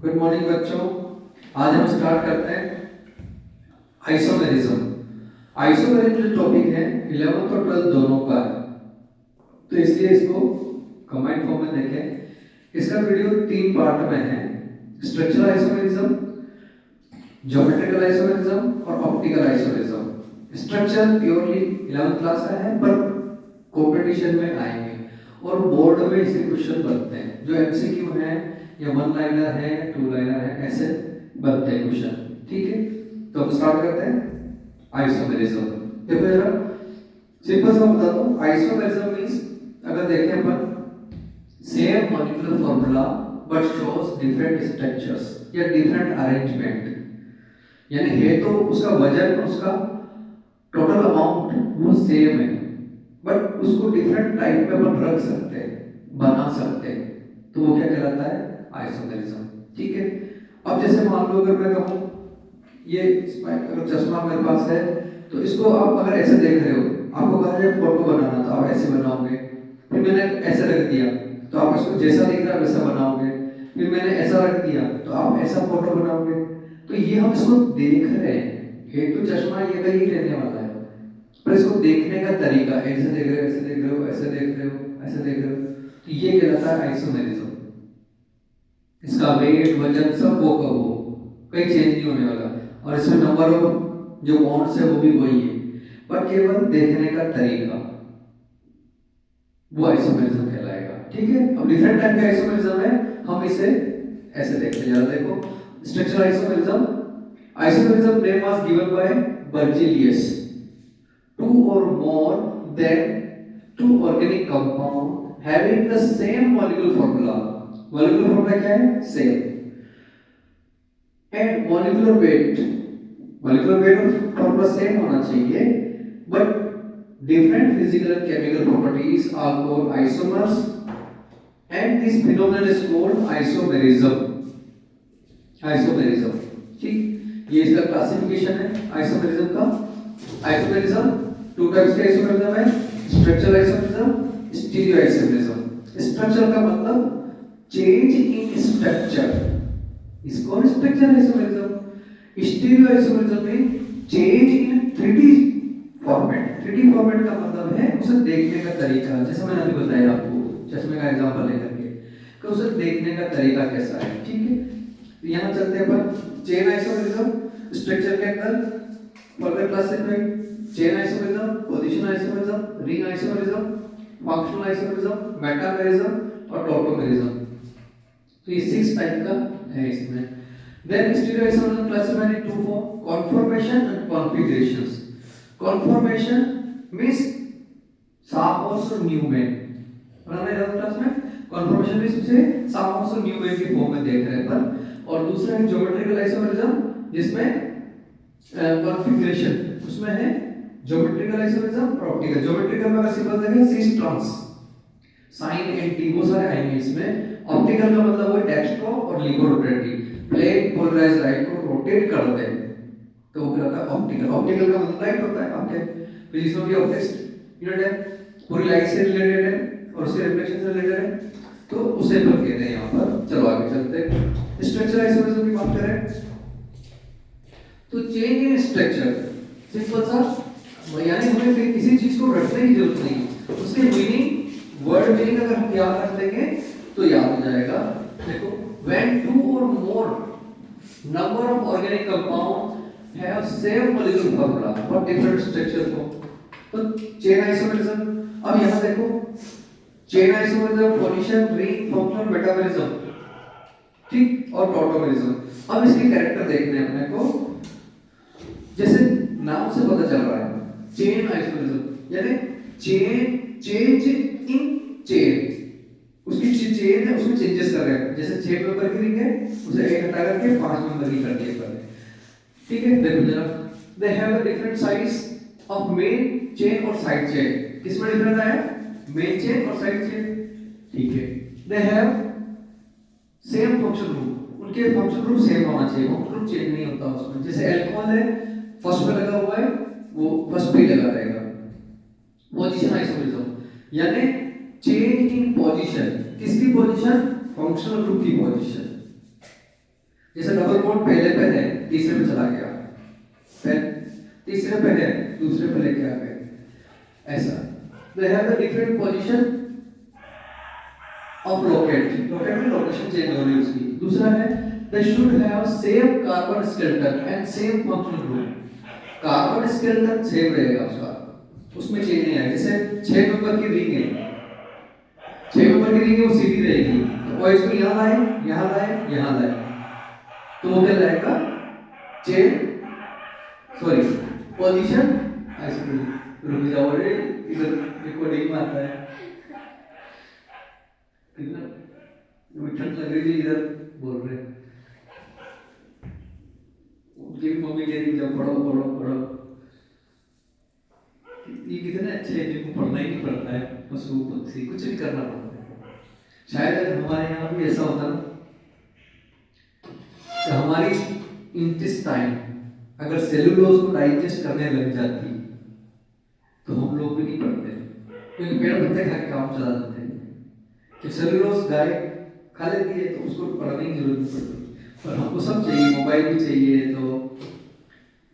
Good morning बच्चों। आज हम स्टार्ट करते हैं आइसोमेरिज्म। आइसोमेरिज्म जो टॉपिक है 11th और 12th दोनों का है, तो इसलिए इसको कंबाइंड फॉर्म में देखें। इसका वीडियो 3 पार्ट में है: स्ट्रक्चरल आइसोमेरिज्म, ज्योमेट्रिकल आइसोमेरिज्म और optical isomerism. Structure purely 11th class का है, पर कंपटीशन में आएंगे और बोर्ड में इसके क्वेश्चन बनते हैं जो एमसीक्यू है या 1 लाइनर है, 2 लाइनर है, ऐसे बनते हैं क्वेश्चन। ठीक है, तो हम स्टार्ट करते हैं आइसोमेरिज्म। देखो जरा सिंपल सा बता दो, आइसोमेरिज्म मींस अगर देखें अपन same molecular formula but shows different structures या डिफरेंट अरेंजमेंट, यानी है तो उसका वजन, उसका टोटल अमाउंट वो सेम है, बट उसको डिफरेंट टाइप में अपन रख सकते हैं, बना सकते हैं, तो वो क्या कहलाता है? आइसोमेरिज्म। ठीक है, अब जैसे मान लो अगर मैं कहूं ये अगर चश्मा मेरे पास है, तो इसको आप अगर ऐसे देख रहे हो, आपको कहा जाए फोटो बनाना, तो आप ऐसे बनाओगे। फिर मैंने ऐसे रख दिया तो आप इसको जैसा दिख रहा है वैसा बनाओगे। फिर मैंने ऐसा रख दिया तो आप ऐसा फोटो बनाओगे। तो ये हम इसको देख रहे हैं, ये तो चश्मा ये का ही रहने वाला है, पर इसको देखने का तरीका, ऐसे देख रहे हो, ऐसे देख रहे हो, ऐसे देख रहे हो, ऐसे देख रहे हो, तो ये कहलाता है आइसोमेरिज्म। इसका वेट, वजन सब वो का वो, कोई चेंज नहीं होने वाला, और इसमें नंबर ऑफ जो बॉन्ड्स है वो भी वही है, पर केवल देखने का तरीका, वो आइसोमेरिज्म कहलाएगा। ठीक है, अब डिफरेंट टाइप का आइसोमेरिज्म है, हम इसे ऐसे देखते हैं। जरा देखो, structural isomerism. Isomerism name was given by Berzelius. Two or more than two organic compound having the same molecular formula. Molecular formula क्या है? Same. And molecular weight. Molecular weight और formula same होना चाहिए, but different physical and chemical properties are called isomers, and this phenomenon is called isomerism. Isomerism. ठीक, ये इसका classification है isomerism का। आइसोमेरिज्म 2 टाइप्स के आइसोमेरिज्म है: structural isomerism, stereo isomerism. Structure का मतलब चेंज इन स्ट्रक्चर, इसको स्ट्रक्चरल आइसोमेरिज्म। स्टीरियो आइसोमेरिज्म में change in 3D format. 3D format का मतलब है उसे देखने का तरीका, जैसे मैंने अभी बताया आपको चश्मे का एग्जांपल लेकर के, कि उसे देखने का तरीका कैसा है। ठीक है, यहाँ चलते हैं अपन चेन आइसोमेरिज्म। स्ट्रक्चर के अंदर further classified chain isomerism, position isomerism, ring isomerism, functional isomerism, metamerism और टॉटोमेरिज्म। तो ये 6 टाइप का है इसमें। Then stereo isomerism classified in 2 form: conformation and configurations. Conformation means sawhorse और न्यूमैन, पढ़ाने जाते क्लास में। कॉन्फॉर्मेशन मींस उसे सापोस और न्यूमैन की फॉर्म में देख रहे हैं अपन। और दूसरा है ज्योमेट्रिकल आइसोमेरिज्म, जिसमें कॉन्फिगरेशन उसमें है ज्योमेट्रिकल आइसोमेरिज्म और ऑप्टिकल। ज्योमेट्रिकल में अगर सिंपल देखें सिस ट्रांस, साइन एंड टी वो सारे आएंगे इसमें। ऑप्टिकल का मतलब है डेक्स्ट्रो और लिबो रोटेटिव, प्लेन पोलराइज लाइट को रोटेट कर दे तो वो कहलाता है ऑप्टिकल। ऑप्टिकल का मतलब लाइट होता है आपके फिजिक्स में भी ऑप्टिक्स यूनिट है, पूरी लाइट से रिलेटेड है और उसके रिफ्लेक्शन से रिलेटेड है, तो उसे हम कहते हैं यहाँ पर। चलो आगे चलते हैं। स्ट्रक्चरल आइसोमेरिज्म की बात करें तो चेंज इन स्ट्रक्चर, सिंपल सा, यानी हमें किसी चीज को रटने की जरूरत नहीं, उसके मीनिंग, वर्ड मीनिंग अगर हम याद रख लेंगे तो याद हो जाएगा। देखो, when 2 or more number of organic compound have same molecular formula but different structure form, तो चेन आइसोमेरिज्म। अब यहाँ देखो, chain isomerism, position, ring, functional, metamerism, ठीक, और टॉटोमेरिज्म। अब इसके कैरेक्टर देखने हैं अपने को, जैसे नाम से पता चल रहा है चेन आइसोमेरिज्म, यानी चेन, चेंज इन चेन, उसकी चेन है उसमें चेंजेस कर रहे हैं। जैसे 6 मेंबर की रिंग है, उसे 1 हटा करके 5 मेंबर की कर दिया पहले। ठीक है, देखो जरा, they have the different size of main chain और साइड चेन। किसमें डिफरेंस आया? मेन चेन और साइड चेन। ठीक है, they have same function group, उनके फंक्शन ग्रुप सेम होना चाहिए, फंक्शन ग्रुप चेंज नहीं होता उसमें। जैसे अल्कोहल है, फर्स्ट में लगा हुआ है वो फर्स्ट पे लगा रहेगा। पोजीशन आइसोमेरिज्म, यानी चेंज इन पोजीशन, किसकी पोजीशन? फंक्शनल ग्रुप की पोजीशन। जैसे डबल बॉन्ड पहले पे है, तीसरे पे चला गया, फिर तीसरे पे है, दूसरे पे लेके आ गए, ऐसा। They have the different position of rocket, rocket में लोकेशन चेंज हो रही है उसकी। दूसरा है they should have same carbon skeleton and same functional group, carbon skeleton same रहेगा उसका, उसमें चेंज नहीं आएगा। जैसे 6 नंबर की रिंग है, 6 नंबर की रिंग है, वो सीधी रहेगी, तो OH को यहाँ लाए, यहाँ लाए, यहाँ लाए, तो वो क्या लाएगा, चेन, सॉरी पोजीशन आइसोमेरिज्म। रुक जाओ रे, इधर रिकॉर्डिंग में आता है, कितना ठंड लग रही है, इधर बोल रहे हैं, उनकी मम्मी कह रही जब पढ़ो पढ़ो पढ़ो, ये कितने अच्छे हैं जिनको पढ़ना ही नहीं पड़ता है, पशु पक्षी कुछ भी करना पड़ता है। शायद अगर हमारे यहाँ भी ऐसा होता ना, तो हमारी इंटेस्टाइन अगर सेलुलोज को डाइजेस्ट करने लग जाती तो हम लोग भी नहीं पढ़ते, क्योंकि पेड़ पत्ते खा के काम चला देते हैं। कि सेलुलोज गाय खा लेती है तो उसको पढ़ने की जरूरत नहीं पड़ती, पर हमको सब चाहिए, मोबाइल भी चाहिए, तो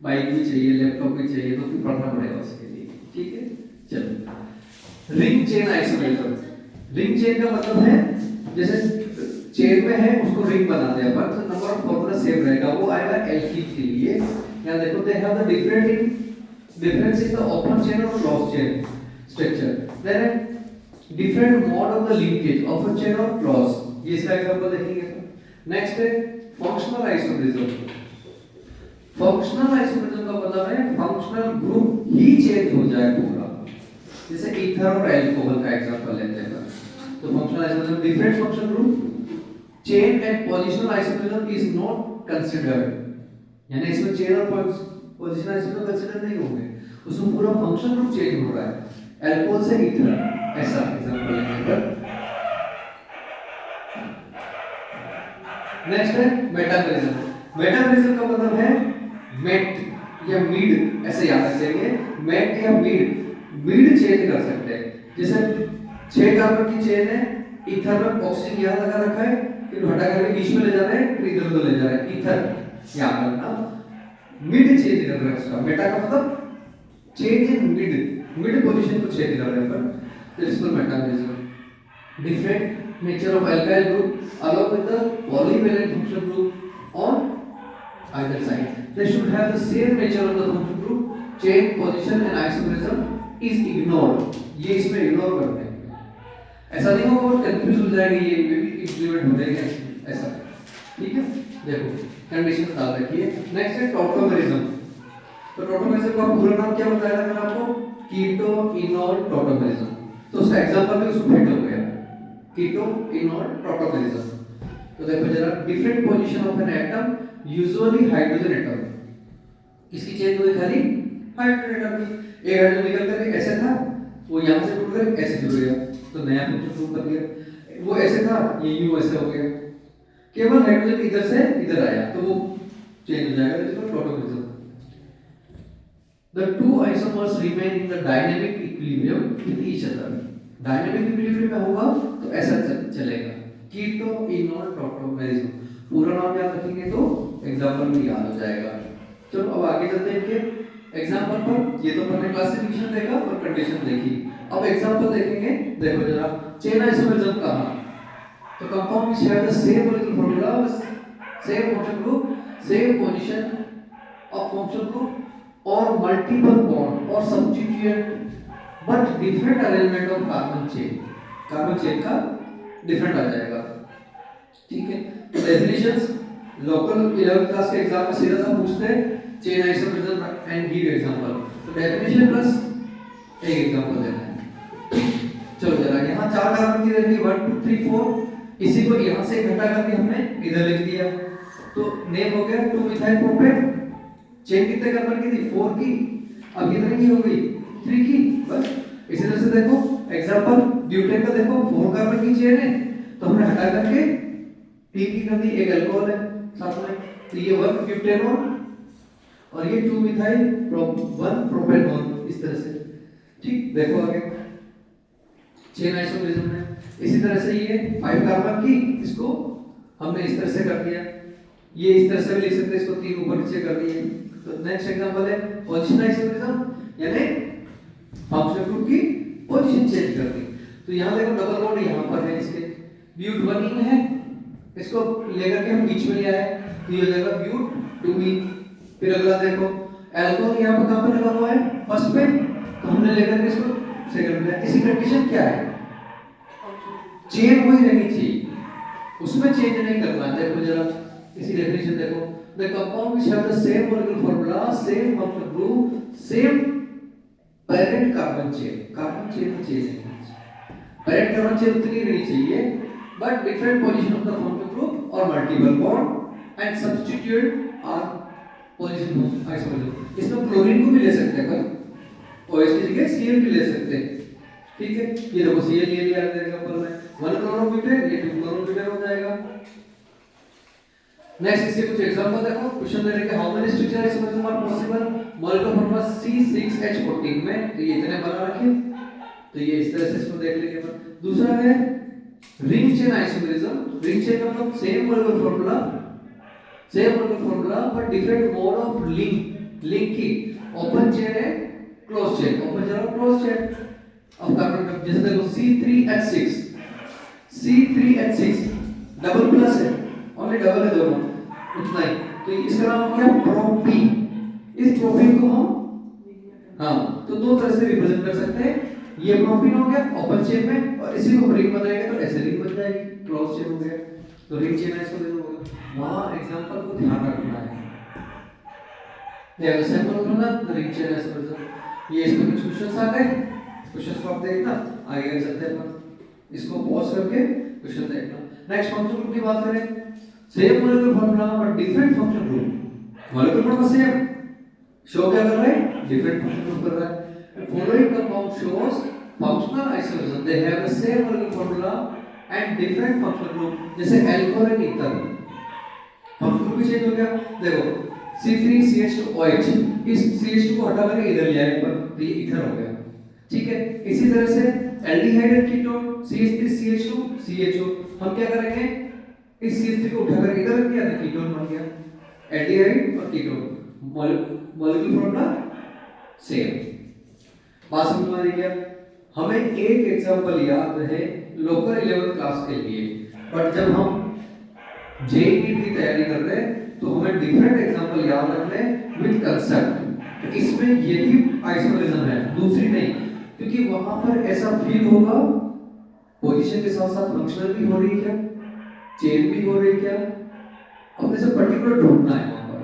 बाइक भी चाहिए, लैपटॉप भी चाहिए, तो फिर पढ़ना पड़ेगा उसके लिए। ठीक है, चलो ring chain isomerism. Ring chain का मतलब है जैसे चेन में है उसको रिंग बना दिया, पर नंबर ऑफ फॉर्मूला सेम रहेगा, वो आएगा एल्कीन के लिए। यहां देखो they have the difference in the open chain और क्लोज चेन स्ट्रक्चर, देयर है different mode of the linkage open chain और क्लोज, ये इसका एग्जांपल देखेंगे। नेक्स्ट है फंक्शनल आइसोमेरिज्म। फंक्शनल आइसोमेरिज्म का मतलब है फंक्शनल ग्रुप ही चेंज हो जाए पूरा, जैसे ईथर और अल्कोहल का एग्जांपल लेते हैं। तो functional isomerism different functional group chain and positional isomerism is not considered, यानी इसमें चेन और पोजीशनल आइसोमेरिज्म कंसीडर नहीं होंगे, उसमें पूरा फंक्शनल ग्रुप चेंज हो रहा है अल्कोहल से ईथर, ऐसा एग्जांपल लेंगे पर। नेक्स्ट है मेटामेरिज्म। मेटामेरिज्म का मतलब है मेट या मिड, ऐसे याद रखेंगे, मेट या मिड चेंज कर सकते हैं। जैसे 6 कार्बन की चेन है, ईथर में ऑक्सीजन यहां लगा रखा है, फिर हटा करके बीच में ले जा रहे हैं, फिर इधर उधर ले जा रहे हैं, ईथर यहां करना, मिड चेंज कर रहे हैं उसका। मेटा का मतलब चेंज इन मिड पोजीशन को चेंज कर रहे हैं, पर इसको metamerism. Different nature of alkyl group along with the polyvalent functional group on either side, they should have the same nature of the functional group, chain position and isomerism is ignored, ये इसमें ignore करते हैं। ऐसा नहीं होगा और confuse हो जाएगा, ये भी इंप्लीमेंट हो जाएगा ऐसा, ठीक है। देखो कंडीशन डाल रखी है। नेक्स्ट है टॉटोमेरिज्म। तो टॉटोमेरिज्म का पूरा नाम क्या बताया था मैंने आपको, कीटो इनोल टॉटोमेरिज्म। तो उसका एग्जांपल भी उसमें फिट हो गया, कीटो इनोल टॉटोमेरिज्म। तो देखो जरा, different position of an atom usually hydrogen atom, किसकी चेंज हुई, खाली हाइड्रोजन एटम की। एक हाइड्रोजन निकल करके ऐसे था, वो यहां से टूट कर ऐसे जुड़ गया, तो नया फंक्शन शुरू कर दिया। वो ऐसे था, ये यूं ऐसे हो गया, केवल हाइड्रोजन इधर से इधर आया तो वो चेंज हो जाएगा, इसको tautomerism. The two isomers remain in the dynamic equilibrium with each other. Dynamic equilibrium में होगा तो ऐसा चलेगा, कीटो इनोल टॉटोमेरिज्म। पूरा नाम याद रखेंगे तो एग्जांपल भी याद हो जाएगा। चलो अब आगे चलते हैं इनके एग्जांपल पर। ये तो हमने क्लासिफिकेशन देखा और कंडीशन देखी, अब एग्जांपल देखेंगे। देखो जरा, चेन आइसोमेरिज्म कहा तो compound which have the same molecular formula, same functional group, same position of functional group or multiple bond or substituent but different arrangement of carbon chain, carbon chain का different आ जाएगा, ठीक है। तो definitions local 11th class के exam में सीधा सा पूछते हैं, chain isomerism and give example. तो डेफिनेशन प्लस एक एग्जांपल देना है। चलो जरा, यहाँ 4 कार्बन की रहेंगी 1 2 3 4, इसी को यहाँ से घटा करके हमने इधर लिख दिया, तो नेम हो गया 2 मिथाइल प्रोपेन। चेन कितने कार्बन की थी, 4 की, अब कितने की हो गई, 3 की, बस। इसी तरह से देखो एग्जांपल ब्यूटेन का, देखो 4 कार्बन की चेन है, तो हमने हटा करके 3 की कर दी, एक अल्कोहल है साथ में, तो ये 1 ब्यूटेनॉल और ये 2 मिथाइल 1 प्रोपेनॉल, इस तरह से, ठीक। देखो आगे चेन आइसोमेरिज्म में इसी तरह से ये 5 कार्बन की, इसको हमने इस तरह से कर दिया, ये इस तरह से भी लिख सकते हैं, इसको 3 ऊपर नीचे कर दिए। तो नेक्स्ट एग्जांपल है पोजीशन आइसोमेरिज्म, यानी फंक्शनल ग्रुप की पोजीशन चेंज कर दी। तो यहाँ देखो डबल बॉन्ड यहाँ पर है, इसके ब्यूट 1 इन है, इसको लेकर के हम बीच में ले आए तो ये हो जाएगा ब्यूट 2 इन। फिर अगला देखो एल्कोहल यहाँ पर कहाँ पे लगा हुआ है, फर्स्ट पे, तो हमने लेकर के इसको सेकंड में। इसी कंडीशन क्या है, चेन वही रहनी चाहिए, उसमें चेंज नहीं करना है। देखो जरा इसी डेफिनेशन देखो, the compound which have the same molecular formula, same functional group, same parent carbon chain, carbon chain में चेंज नहीं होना चाहिए, पेरेंट कार्बन चेन उतनी रहनी चाहिए, but different position of the functional group और multiple bond and substitute are position of isomerism. इसमें chlorine को भी ले सकते हैं, OH की जगह Cl भी ले सकते हैं, ठीक है। ये देखो Cl ले लिया एग्जांपल में 1 क्लोरोब्यूटेन, ये 2 क्लोरोब्यूटेन हो जाएगा। नेक्स्ट इसके कुछ एग्जांपल देखो, क्वेश्चन दे रहे हैं how many structure isomerism are possible, molecular formula C6H14 में, तो ये इतने बना रखे, तो ये इस तरह से इसको देख लेंगे अपन। दूसरा है ring chain isomerism, ring chain का मतलब same molecular formula, same molecular formula but different mode of link की, ओपन चेन है क्लोज चेन, ओपन चेन और क्लोज चेन ऑफ कार्बन। जैसे देखो C3H6, C3H6 डबल प्लस है, ओनली डबल है दोनों, उतना ही, तो इसका नाम हो गया प्रोपीन। इस प्रोपीन को हम तो दो तरह से रिप्रेजेंट कर सकते हैं, ये प्रोपीन हो गया ओपन चेन में, और इसी को रिंग बनाएंगे तो ऐसे रिंग बन जाएगी, क्लोज चेन हो गया, तो रिंग चेन है, इसको देखो वहां एग्जांपल को ध्यान रखना है। ये सैंपल को ना रिंग चेन ऐसे बन, ये इसमें कुछ क्वेश्चंस आ गए, क्वेश्चंस को आप देखना, आगे चलते हैं अपन, इसको पॉज करके क्वेश्चन देखना। नेक्स्ट फंक्शनल ग्रुप की बात करें, same molecular formula but different functional group, molecular formula same, show क्या कर रहा है, डिफरेंट फंक्शनल ग्रुप कर रहा है। Following compound shows functional isomerism, they have the same molecular formula and different functional group, जैसे alcohol and ether, functional group भी change हो गया। देखो C3CH2OH, इस CH2 को हटा करके इधर ले आए पर, तो ये ईथर हो गया, ठीक है। इसी तरह से aldehyde and ketone CH3CH2 CHO, हम क्या करेंगे, इस CH3 को उठा कर इधर रख दिया तो कीटोन बन गया, एल्डिहाइड और कीटोन, मॉलिक्यूलर फार्मूला सेम। बात समझ में आ रही है? हमें एक एग्जांपल याद रहे लोकल 11th क्लास के लिए, बट जब हम जेईई की तैयारी कर रहे हैं तो हमें डिफरेंट एग्जांपल याद रखने विद कंसेप्ट। इसमें यही आइसोमेरिज्म है, दूसरी नहीं, क्योंकि वहां पर ऐसा फील होगा पोजीशन के साथ साथ फंक्शनल भी हो रही है, चेन भी हो रही है, अपने से पर्टिकुलर ढूंढना है वहां पर,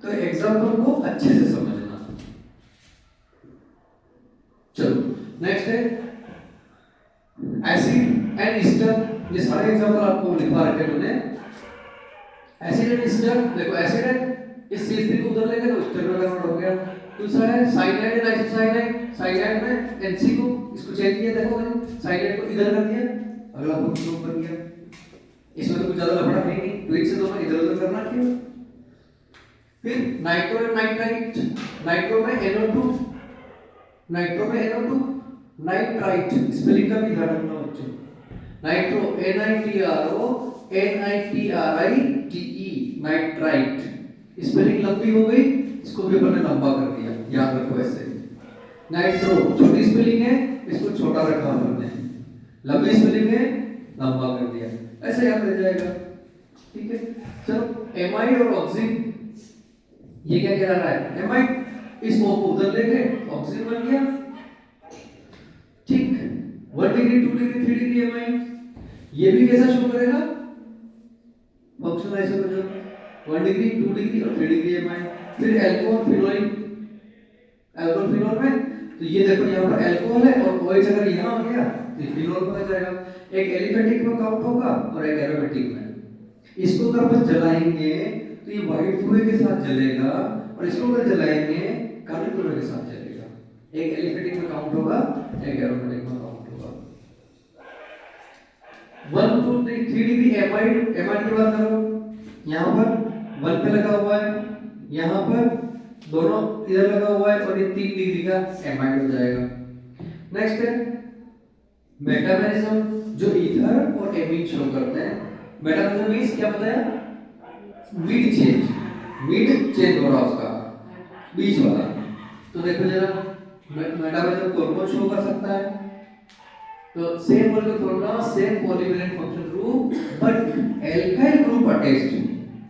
तो एग्जांपल को अच्छे से समझना। चलो नेक्स्ट है एसिड एंड ईस्टर, ये सारे एग्जांपल आपको लिखवा रखे मैंने। एसिड एंड ईस्टर, देखो एसिड है, इस CH3 को उधर लेंगे तो ईस्टर में कन्वर्ट हो गया। दूसरा है साइनाइड एंड आइसोसाइनाइड, साइनाइड में NC को, इसको चेंज किया, देखो मैंने साइनाइड को इधर कर दिया, अगला ग्रुप बन गया, इसमें तो कुछ ज्यादा लफड़ा है नहीं, ट्वीट से दोनों इधर उधर करना क्यों। फिर नाइट्रो एंड नाइट्राइट, नाइट्रो में NO2, नाइट्रो में NO2, नाइट्राइट, स्पेलिंग का भी ध्यान रखना बच्चों, nitro NITRO NITRITE, nitrite, spelling लंबी हो गई, इसको भी अपन ने लंबा कर दिया, याद रखो ऐसे। नाइट्रो छोटी स्पेलिंग है, इसको छोटा रखा हमने, लंबी स्पेलिंग है, लंबा कर दिया, ऐसे याद रह जाएगा, ठीक है। चलो एमाइड और ऑक्सीन, ये क्या कह रहा है, एमाइड, इसको उधर ले गए ऑक्सीजन बन गया, ठीक, 1 डिग्री 2 डिग्री 3 डिग्री एमाइन, ये भी कैसा शो करेगा, फंक्शनल आइसोमेरिज्म 1 डिग्री 2 डिग्री और 3 डिग्री एमाइन। फिर अल्कोहल फिनोल, अल्कोहल फिनोल में, तो ये देखो यहाँ पर अल्कोहल है और OH अगर यहाँ आ गया तो फिनोल बन जाएगा, एक एलिफेटिक में काउंट होगा और एक एरोमेटिक में। इसको अगर अपन जलाएंगे तो ये व्हाइट धुएं के साथ जलेगा, और इसको अगर जलाएंगे काले धुएं के साथ जलेगा, एक एलिफेटिक में काउंट होगा, एक एरोमेटिक में काउंट होगा। 1 2 3 डिग्री एमाइड, एमाइड की बात करो, यहाँ पर 1 पे लगा हुआ है, यहाँ पर दोनों इधर लगा हुआ है, और ये 3 डिग्री का एमाइड हो जाएगा। नेक्स्ट है मेटामेरिज्म, जो ईथर और एमीन शो करते हैं। मेटामेरिज्म मींस क्या बताया, मिड चेंज हो रहा उसका, बीच वाला। तो देखो जरा मेटाबॉलिज्म कौन कौन शो कर सकता है? तो same molecular formula, same polyvalent function group, but alkyl group attached.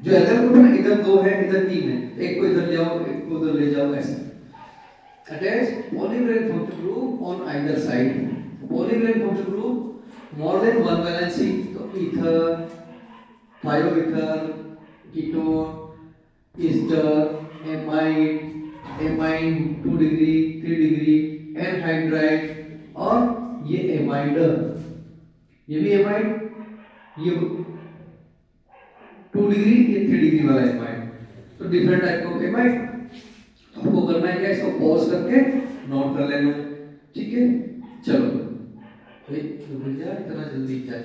जो एल्काइल ग्रुप है ना, इधर दो है इधर तीन है, एक को इधर ले जाओ एक को उधर ले जाओ, ऐसे attached polyvalent function group on either side. Polyvalent function group more than one valency, तो ether, thioether, ketone, ester, amide, amine 2 degree 3 degree, anhydride, और ये एमाइड, ये भी एमाइड, ये 2 डिग्री ये 3 डिग्री वाला एमाइड। तो डिफरेंट टाइप ऑफ एमाइड। आपको करना है क्या, इसको पॉज करके नोट कर लेना, ठीक है। चलो भैया इतना जल्दी क्या है?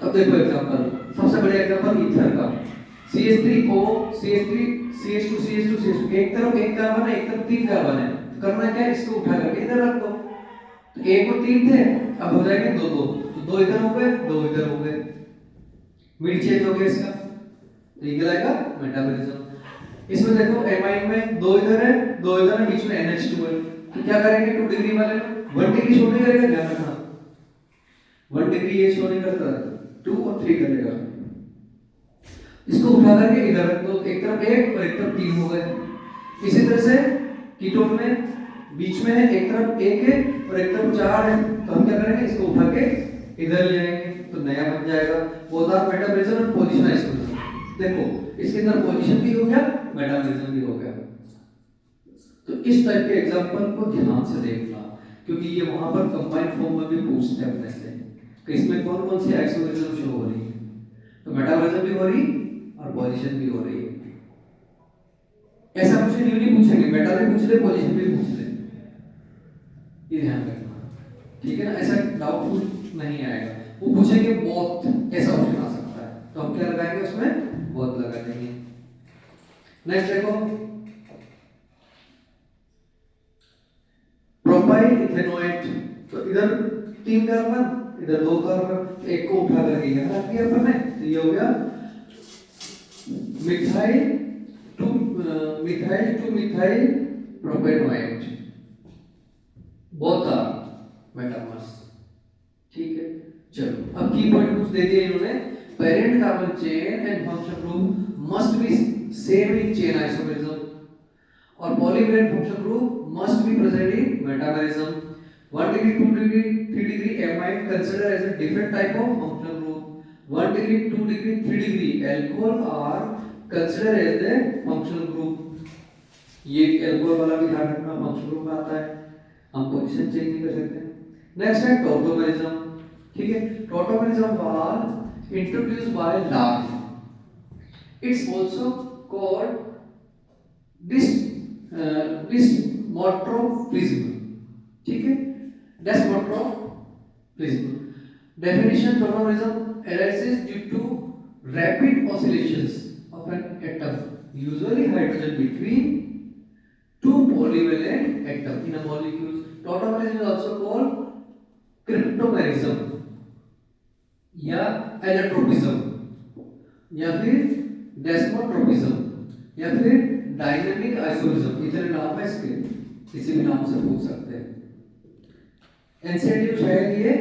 अब देखो एग्जांपल, सबसे बढ़िया एग्जांपल ईथर का। CH3O CH3 CH2 CH2 CH2, एक तरफ एक कार्बन है एक तरफ तीन कार्बन है। करना क्या है, इसको उठा करके इधर रख दो। तो एक और तीन थे, अब हो जाएंगे दो दो, तो दो इधर हो गए दो इधर हो गए, मिड चेंज हो गया इसका। तो ये कहलाएगा मेटाबॉलिज्म। इसमें देखो एमाइन में दो इधर है दो इधर है, बीच में NH2 है। तो क्या करेंगे, 2 डिग्री वाले में 1 डिग्री शो नहीं करेगा, ध्यान रखना 1 डिग्री ये शो नहीं करता, 2 और 3 करेगा। इसको उठा करके इधर रख दो, एक तरफ एक और एक तरफ तीन हो गए। इसी तरह से कीटोन में बीच में है, एक तरफ एक है और एक तरफ चार है, तो हम क्या करेंगे, इसको उठा के इधर ले आएंगे तो नया बन जाएगा। बोथ आर मेटाबॉलिज्म और पोजीशन आइसोमेरिज्म। देखो इसके अंदर पोजीशन भी हो गया मेटाबॉलिज्म भी हो गया। तो इस टाइप के एग्जांपल को ध्यान से देखना, क्योंकि ये वहां पर कंबाइंड फॉर्म में भी पूछते हैं अपने से कि इसमें कौन कौन सी आइसोमेरिज्म शो हो रही है। तो मेटाबॉलिज्म भी हो रही और पोजीशन भी हो रही है। ऐसा कुछ नहीं पूछेंगे, मेटा भी पूछ ले पोजीशन भी पूछ ले, ये ध्यान रखना, ठीक है ना। ऐसा डाउटफुल नहीं आएगा, वो पूछेंगे बहुत, ऐसा ऑप्शन आ सकता है, तो हम क्या लगाएंगे उसमें, बहुत लगा देंगे। नेक्स्ट देखो प्रोपाइल इथेनोएट। तो इधर 3 कार्बन इधर 2 कार्बन, एक को उठा करके यहां रख दिया अपन ने, तो ये हो गया methyl two methyl propanoate, both are metamers, ठीक है। चलो अब की पॉइंट कुछ दे दिए इन्होंने, parent carbon chain and function group must be same in chain isomerism, और polyvalent function group must be present in metabolism. 1 degree, 2 degree, 3 degree amide considered as a different type of functional group. 1 degree, 2 degree, 3 degree alcohol are considered as the functional group. ये alcohol वाला भी ध्यान रखना, functional group में आता है, हम position change नहीं कर सकते। नेक्स्ट है टॉटोमेरिज्म, ठीक है। Tautomerism was introduced by Lars. It's also called Desmotrophism, ठीक है, Desmotrophism. Definition: Tautomerism arises due to rapid oscillations of an atom, usually hydrogen, between two polyvalent atoms in a molecule. Tautomerism is also called cryptomerism या allotropism या फिर desmotropism या फिर dynamic isomerism, इतने नाम है इसके, किसी भी नाम से पूछ सकते हैं। एनसीईआरटी शायद ये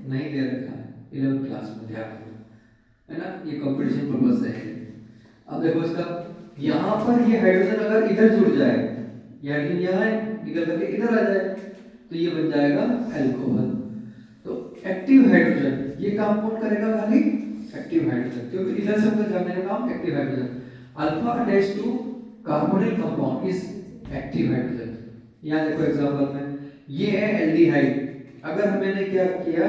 नहीं दे रखा है 11th क्लास में, ध्यान है ना, ये कंपटीशन पर्पस से है। अब देखो इसका, यहाँ पर ये हाइड्रोजन अगर इधर जुड़ जाए, यानी यहाँ निकल करके इधर आ जाए, तो ये बन जाएगा अल्कोहल। तो एक्टिव हाइड्रोजन ये काम कौन करेगा, खाली एक्टिव हाइड्रोजन, क्योंकि इधर से उधर जाने का काम active hydrogen. Alpha attached to carbonyl compound is active hydrogen. यहाँ देखो एग्जांपल में, ये है एल्डिहाइड, अगर मैंने क्या किया,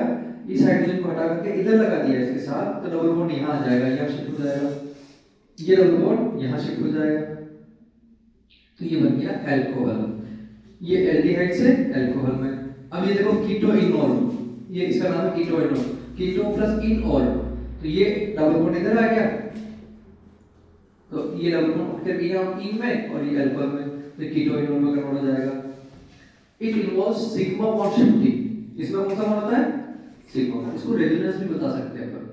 इस हाइड्रोजन को हटा करके इधर लगा दिया इसके साथ, तो डबल बॉन्ड यहाँ आ जाएगा, यहाँ शिफ्ट हो जाएगा, ये डबल बॉन्ड यहाँ शिफ्ट हो जाएगा, तो ये बन गया अल्कोहल। ये एल्डिहाइड से अल्कोहल में। अब ये देखो कीटोइनोल, ये इसका नाम है कीटोइनोल, कीटो प्लस इनोल, तो ये डबल बॉन्ड इधर आ गया, तो ये डबल बॉन्ड उठ कर गया इन में और ये अल्कोहल में, तो कीटोइनोल में कन्वर्ट हो जाएगा। It involves sigma bond shifting, इसमें कौन सा बॉन्ड होता है? Sigma bond. इसको रेजोनेंस भी बता सकते हैं अपन,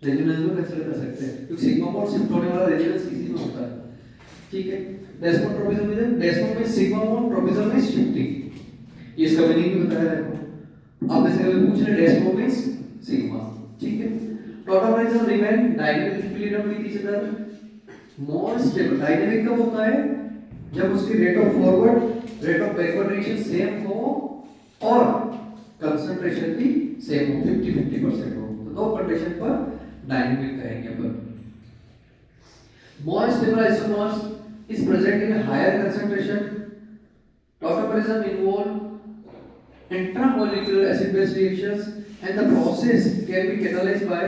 रेजोनेंस भी कंसीडर कर सकते हैं क्योंकि सिग्मा बॉन्ड शिफ्ट होने वाला रेजोनेंस किसी में होता है। ठीक है, डेस्मोड ट्रोपिज्म में डेस्मोड में सिग्मा बॉन्ड, ट्रोपिज्म में शिफ्टिंग, ये इसका मीनिंग भी बताया देखो। अब जैसे कभी पूछ रहे डेस्मोड में सिग्मा, ठीक है। Tautomerism remain dynamic equilibrium with each other, more stable. Dynamic कब होता है? जब उसकी rate of forward, rate of backward reaction same हो और कंसंट्रेशन भी सेम हो, 50-50% हो, तो दो कंडीशन पर डायनामिक कहेंगे अपन। More stable isomers is present in a higher concentration. Tautomerism involve intramolecular acid-base reactions and the process can be catalyzed by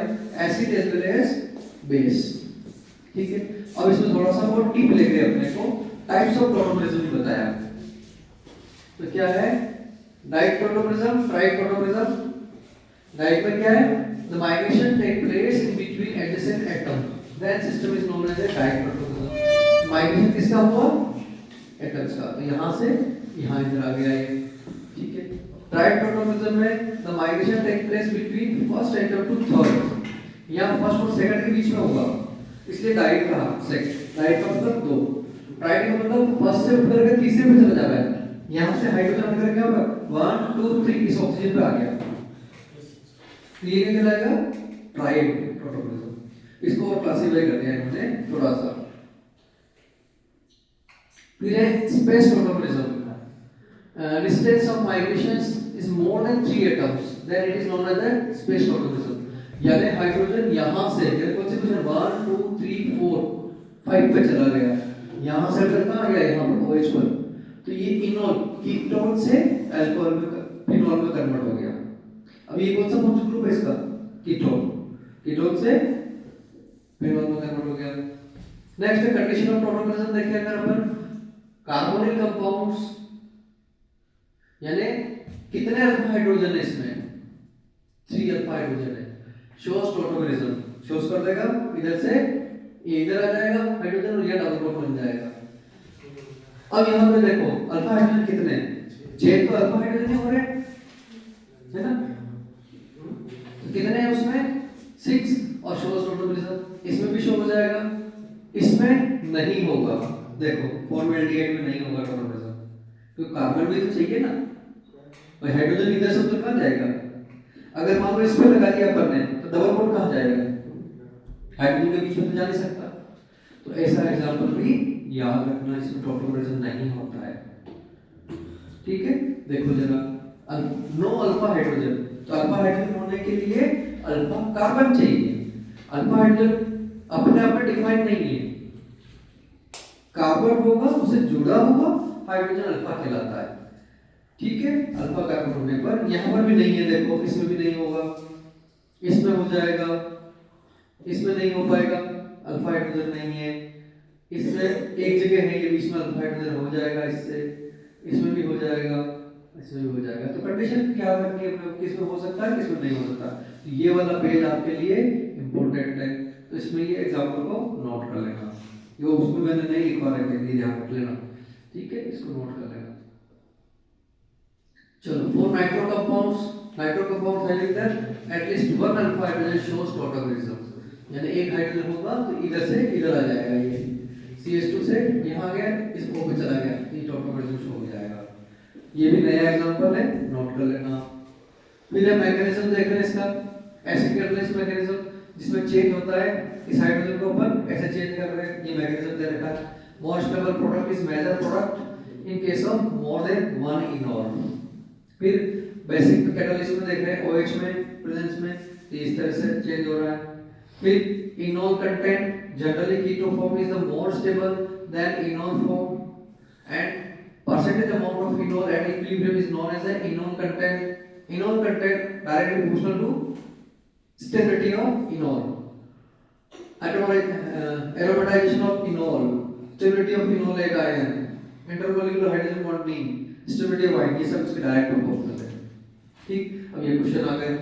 acid as well as base. ठीक है, अब इसमें थोड़ा सा और टिप लेके अपने को टाइप्स ऑफ टॉटोमेरिज्म भी बताया। तो क्या है? Dyad tautomerism, triad tautomerism. Dyad में क्या है? The migration take place in between adjacent atoms. Then system is known as a dyad tautomerism. Migration किसका हुआ? एटम्स का, तो यहां से यहां इधर आ गया ये। ठीक है, ट्राइड टॉटोमेरिज्म में the migration take place between first atom to third, यहां फर्स्ट और सेकंड के बीच में होगा, इसलिए डाइट कहा। सेकंड डाइट का मतलब दो, ट्राइड का मतलब फर्स्ट से उठ करके तीसरे पे चला जाता है। यहां से हाइड्रोजन निकल क्या होगा? 1 2 3 इस ऑक्सीजन पे आ गया, ये क्या कहलाएगा? Tried tautomerism. इसको और क्लासिफाई करते हैं हमने थोड़ा सा। फिर है space tautomerism. Distance of migrations is more than 3 atoms, then it is known as the space tautomerism. यानी हाइड्रोजन यहां से कौन सी पोजीशन 1 2 3 4 5 पे चला गया, यहां से अगर कहां आ गया? यहां पर OH पर, तो ये इनोल कीटोन से अल्कोहल में फिनोल में कन्वर्ट हो गया। अब ये कौन सा फंक्शनल ग्रुप है इसका? कीटोन, कीटोन से फिनोल में कन्वर्ट हो गया। नेक्स्ट कंडीशन ऑफ टॉटोमेरिज्म देखिए, अगर अपन कार्बोनिल कंपाउंड्स यानी कितने अल्फा हाइड्रोजन है इसमें? 3 अल्फा हाइड्रोजन है, शोस टॉटोमेरिज्म। शोस कर देगा इधर से ये इधर आ जाएगा हाइड्रोजन और ये डबल बॉन्ड बन जाएगा। अब यहां पे देखो अल्फा हाइड्रोजन कितने हैं? 6 तो अल्फा हाइड्रोजन हो रहे है ना, तो कितने हैं उसमें? 6। और शोस टॉटोमेरिज्म इसमें भी शो हो जाएगा, इसमें नहीं होगा। देखो फॉर्मेल्डिहाइड में नहीं होगा टॉटोमेरिज्म, क्योंकि कार्बन भी तो चाहिए ना, और हाइड्रोजन इधर से उधर कहां जाएगा? अगर मान लो इस पे लगा दिया अपन ने तो डबल बॉन्ड कहां जाएगा? हाइड्रोजन के बीच में तो जा नहीं सकता। तो ऐसा एग्जांपल भी याद रखना, इसमें टॉटोमेरिज्म नहीं होता है। ठीक है, देखो जरा, नो अल्फा हाइड्रोजन, तो अल्फा हाइड्रोजन होने के लिए अल्फा कार्बन चाहिए। अल्फा हाइड्रोजन अपने आप में डिफाइन नहीं है, कार्बन होगा उससे जुड़ा हुआ हाइड्रोजन अल्फा कहलाता है। ठीक है, अल्फा कार्बन होने पर यहां पर भी नहीं है, देखो इसमें भी नहीं होगा, इसमें हो जाएगा, इसमें नहीं हो पाएगा, अल्फा हाइड्रोजन नहीं है। इसमें एक जगह है ये बीच में अल्फा हाइड्रोजन हो जाएगा, इससे इसमें भी हो जाएगा, इसमें भी हो जाएगा। तो कंडीशन क्या रखनी है अपने, किसमें हो सकता है किसमें नहीं हो सकता। तो ये वाला पेज आपके लिए इंपॉर्टेंट है, तो इसमें ये एग्जांपल को नोट कर लेना। ये उसमें मैंने नहीं लिखवा रखे थे, ध्यान रख लेना। ठीक है, इसको नोट कर लेना। चलो, फॉर नाइट्रो कंपाउंड्स है लिखकर at least 1 alpha hydrogen shows tautomerism, यानी एक हाइड्रोजन होगा तो इधर से इधर आ जाएगा, ये CH2 से यहां आ गया, इस O पे चला गया, ये टॉटोमेरिज्म शो हो जाएगा। ये भी नया एग्जांपल है, नोट कर लेना। फिर ये मैकेनिज्म देख रहे हैं इसका, एसिड कैटलिस्ट मैकेनिज्म, जिसमें चेंज होता है, इस हाइड्रोजन को अपन ऐसे चेंज कर रहे हैं, ये मैकेनिज्म दे रखा है। More stable product is major product in case of more than 1 enol. फिर बेसिक कैटलिस्ट में देख रहे हैं OH में प्रेजेंस में, इस तरह से चेंज हो रहा है। फिर enol content, generally keto form is the more stable than enol form, and percentage amount of enol at equilibrium is known as the enol content. Enol content directly proportional to stability of enol. Aromatization of enol, stability of enolate ion, intermolecular hydrogen bonding, stability of ion, ये सब इसके direct proportional है। ठीक, अब ये question आ गए,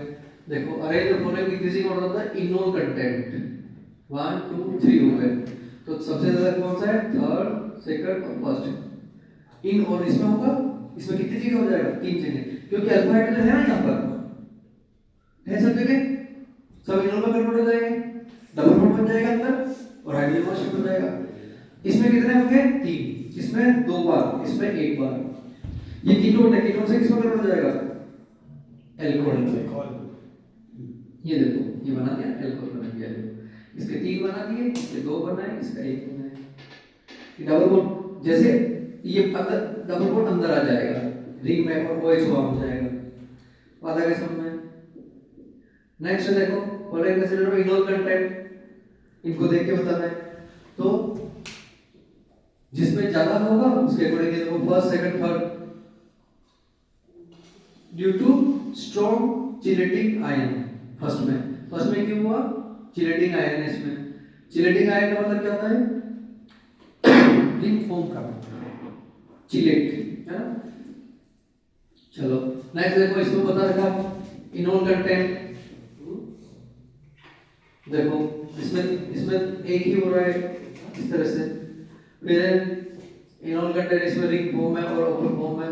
देखो arrange the following increasing order of the enol content, 1 2 3 हो गए, तो सबसे ज्यादा कौन सा है? थर्ड, सेकंड और फर्स्ट। इन और इसमें होगा इसमें कितनी जगह हो जाएगा? 3 जगह, क्योंकि अल्फा हाइड्रोजन है ना यहाँ पर, है सब जगह, सब इनोल में कन्वर्ट हो जाएंगे, डबल बॉन्ड बन जाएगा अंदर और हाइड्रोजन वहां शिफ्ट हो जाएगा। इसमें कितने होंगे? 3, इसमें 2 बार, इसमें 1 बार। ये कीटोन है, कीटोन से किसमें कन्वर्ट हो जाएगा? अल्कोहल। ये देखो ये बना दिया, अल्कोहल बना दिया, इसके 3 बना दिए, इसके 2 बनाए, इसका 1 बनाए। ये डबल बॉन्ड जैसे ये अंदर डबल बॉन्ड अंदर आ जाएगा रिंग में और OH वहां हो जाएगा। बात आ गई समझ में? नेक्स्ट देखो फॉलोइंग कंसीडर इनोल कंटेंट, इनको देख के बताना है। तो जिसमें ज्यादा होगा उसके अकॉर्डिंग देखो first second third, due to strong chelating ion. First में क्यों हुआ? चिलेटिंग आयन है इसमें। चिलेटिंग आयन का मतलब क्या होता है? रिंग फॉर्म करना, चिलेट है ना। चलो नेक्स्ट देखो, इसमें बता रखा इनोल कंटेंट। देखो इसमें एक ही हो रहा है इस तरह से, फिर इनोल कंटेंट इसमें रिंग फॉर्म है और ओपन फॉर्म है।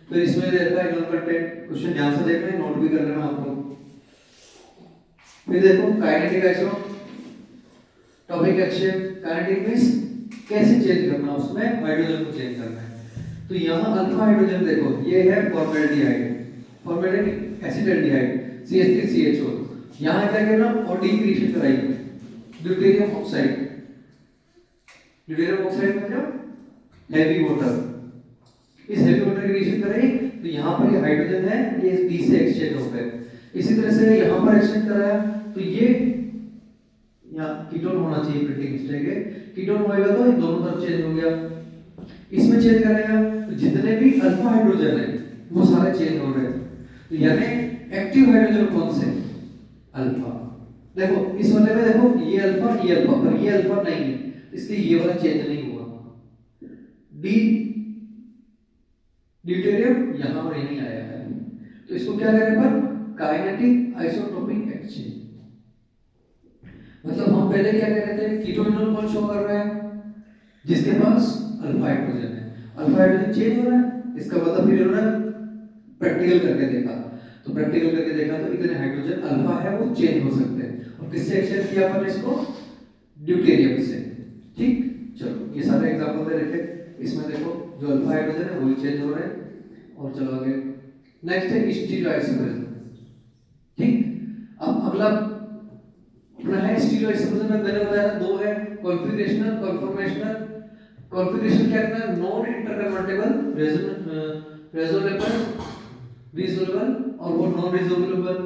फिर इसमें देखा इनोल कंटेंट, क्वेश्चन ध्यान से देखना है, नोट भी कर लेना आप लोग। फिर देखो kinetic isotopic action. Kinetic means कैसे चेंज करना, उसमें हाइड्रोजन को चेंज करना है। तो यहाँ अल्फा हाइड्रोजन देखो, ये है फॉर्मेल्डिहाइड, फॉर्मेल्डिक एसिटाल्डिहाइड CH3CHO। यहाँ क्या करना? और डिक्रीशन कराइए ड्यूटेरियम ऑक्साइड। ड्यूटेरियम ऑक्साइड मतलब हैवी वाटर। इस हैवी वाटर की रिएक्शन करें तो यहाँ पर ये हाइड्रोजन है, ये D से एक्सचेंज होता है। इसी तरह से यहाँ पर एक्सचेंज कराया तो ये यहाँ कीटोन होना चाहिए, प्रिंटिंग मिस्टेक है, कीटोन होएगा तो ये दोनों तरफ चेंज हो गया। इसमें चेंज करेगा तो जितने भी अल्फा हाइड्रोजन है वो सारे चेंज हो रहे हैं। तो यानी एक्टिव हाइड्रोजन कौन से? अल्फा। देखो इस वाले में देखो ये अल्फा पर ये अल्फा नहीं है, इसलिए ये वाला चेंज नहीं हुआ। डी ड्यूटेरियम यहां पर नहीं आया है, तो इसको क्या करें पर काइनेटिक आइसोटोपिक एक्सचेंज। मतलब हम पहले क्या कह रहे थे? कीटोइनोल कौन शो कर रहा है? जिसके पास अल्फा हाइड्रोजन है, अल्फा हाइड्रोजन चेंज हो रहा है, इसका मतलब फिर उन्होंने प्रैक्टिकल करके देखा। तो प्रैक्टिकल करके देखा तो इतने हाइड्रोजन अल्फा है वो चेंज हो सकते हैं। और किससे एक्सचेंज किया अपन इसको? ड्यूटेरियम से। ठीक, चलो ये सारे एग्जांपल दे रखे। इसमें देखो जो अल्फा हाइड्रोजन है वही चेंज हो रहा है। और चलो आगे, नेक्स्ट है स्टीरियो आइसोमरिज्म। ठीक, अब अगला अपना है स्टीरियो आइसोमरिज्म में मैंने बताया दो है, कॉन्फिगरेशनल, कन्फर्मेशनल। कॉन्फिगरेशन क्या करता है? नॉन इंटरकन्वर्टेबल, रेजोनेबल, रिजोल्वेबल और वो नॉन रिजोल्वेबल।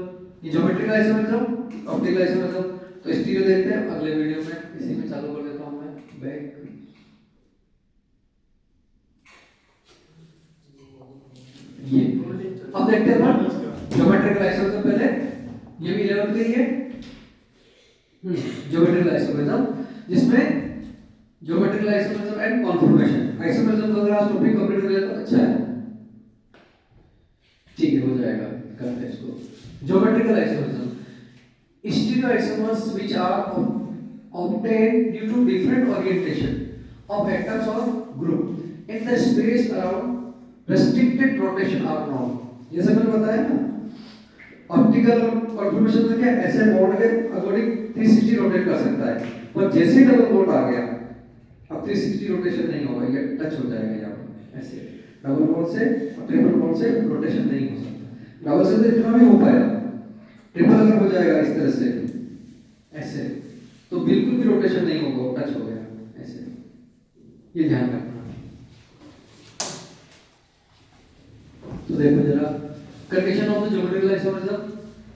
ये ज्योमेट्रिक आइसोमरिज्म, ऑप्टिकल आइसोमरिज्म। तो स्टीरियो देखते हैं अगले वीडियो में, इसी में चालू कर देता हूं मैं बैक। ये अब देखते हैं ज्योमेट्रिकल आइसोमरिज्म। पहले ये भी 11th के लिए ज्योमेट्रिकल आइसोमरिज्म, जिसमें geometrical isomerism and conformation. Isomerism का अगर आप टॉपिक कंप्लीट कर लें तो अच्छा है, ठीक है, हो जाएगा। करते हैं इसको। Geometrical isomerism, stereo isomers which are obtained due to different orientation of atoms or group in the space around restricted rotation are known। ये सब मैंने बताया ना। ऑप्टिकल कन्फर्मेशन में क्या ऐसे बॉन्ड के अकॉर्डिंग 360 रोटेट कर सकता है, पर जैसे ही डबल बॉन्ड आ गया अब 360 रोटेशन नहीं होगा, ये टच हो जाएगा यहाँ पर ऐसे। डबल बॉन्ड से और ट्रिपल बॉन्ड से रोटेशन नहीं हो सकता। डबल से तो इतना भी हो पाएगा, ट्रिपल अगर हो जाएगा इस तरह से ऐसे तो बिल्कुल भी रोटेशन नहीं होगा, टच हो गया ऐसे। ये ध्यान रखना। तो देखो जरा, condition of the geometrical isomerism,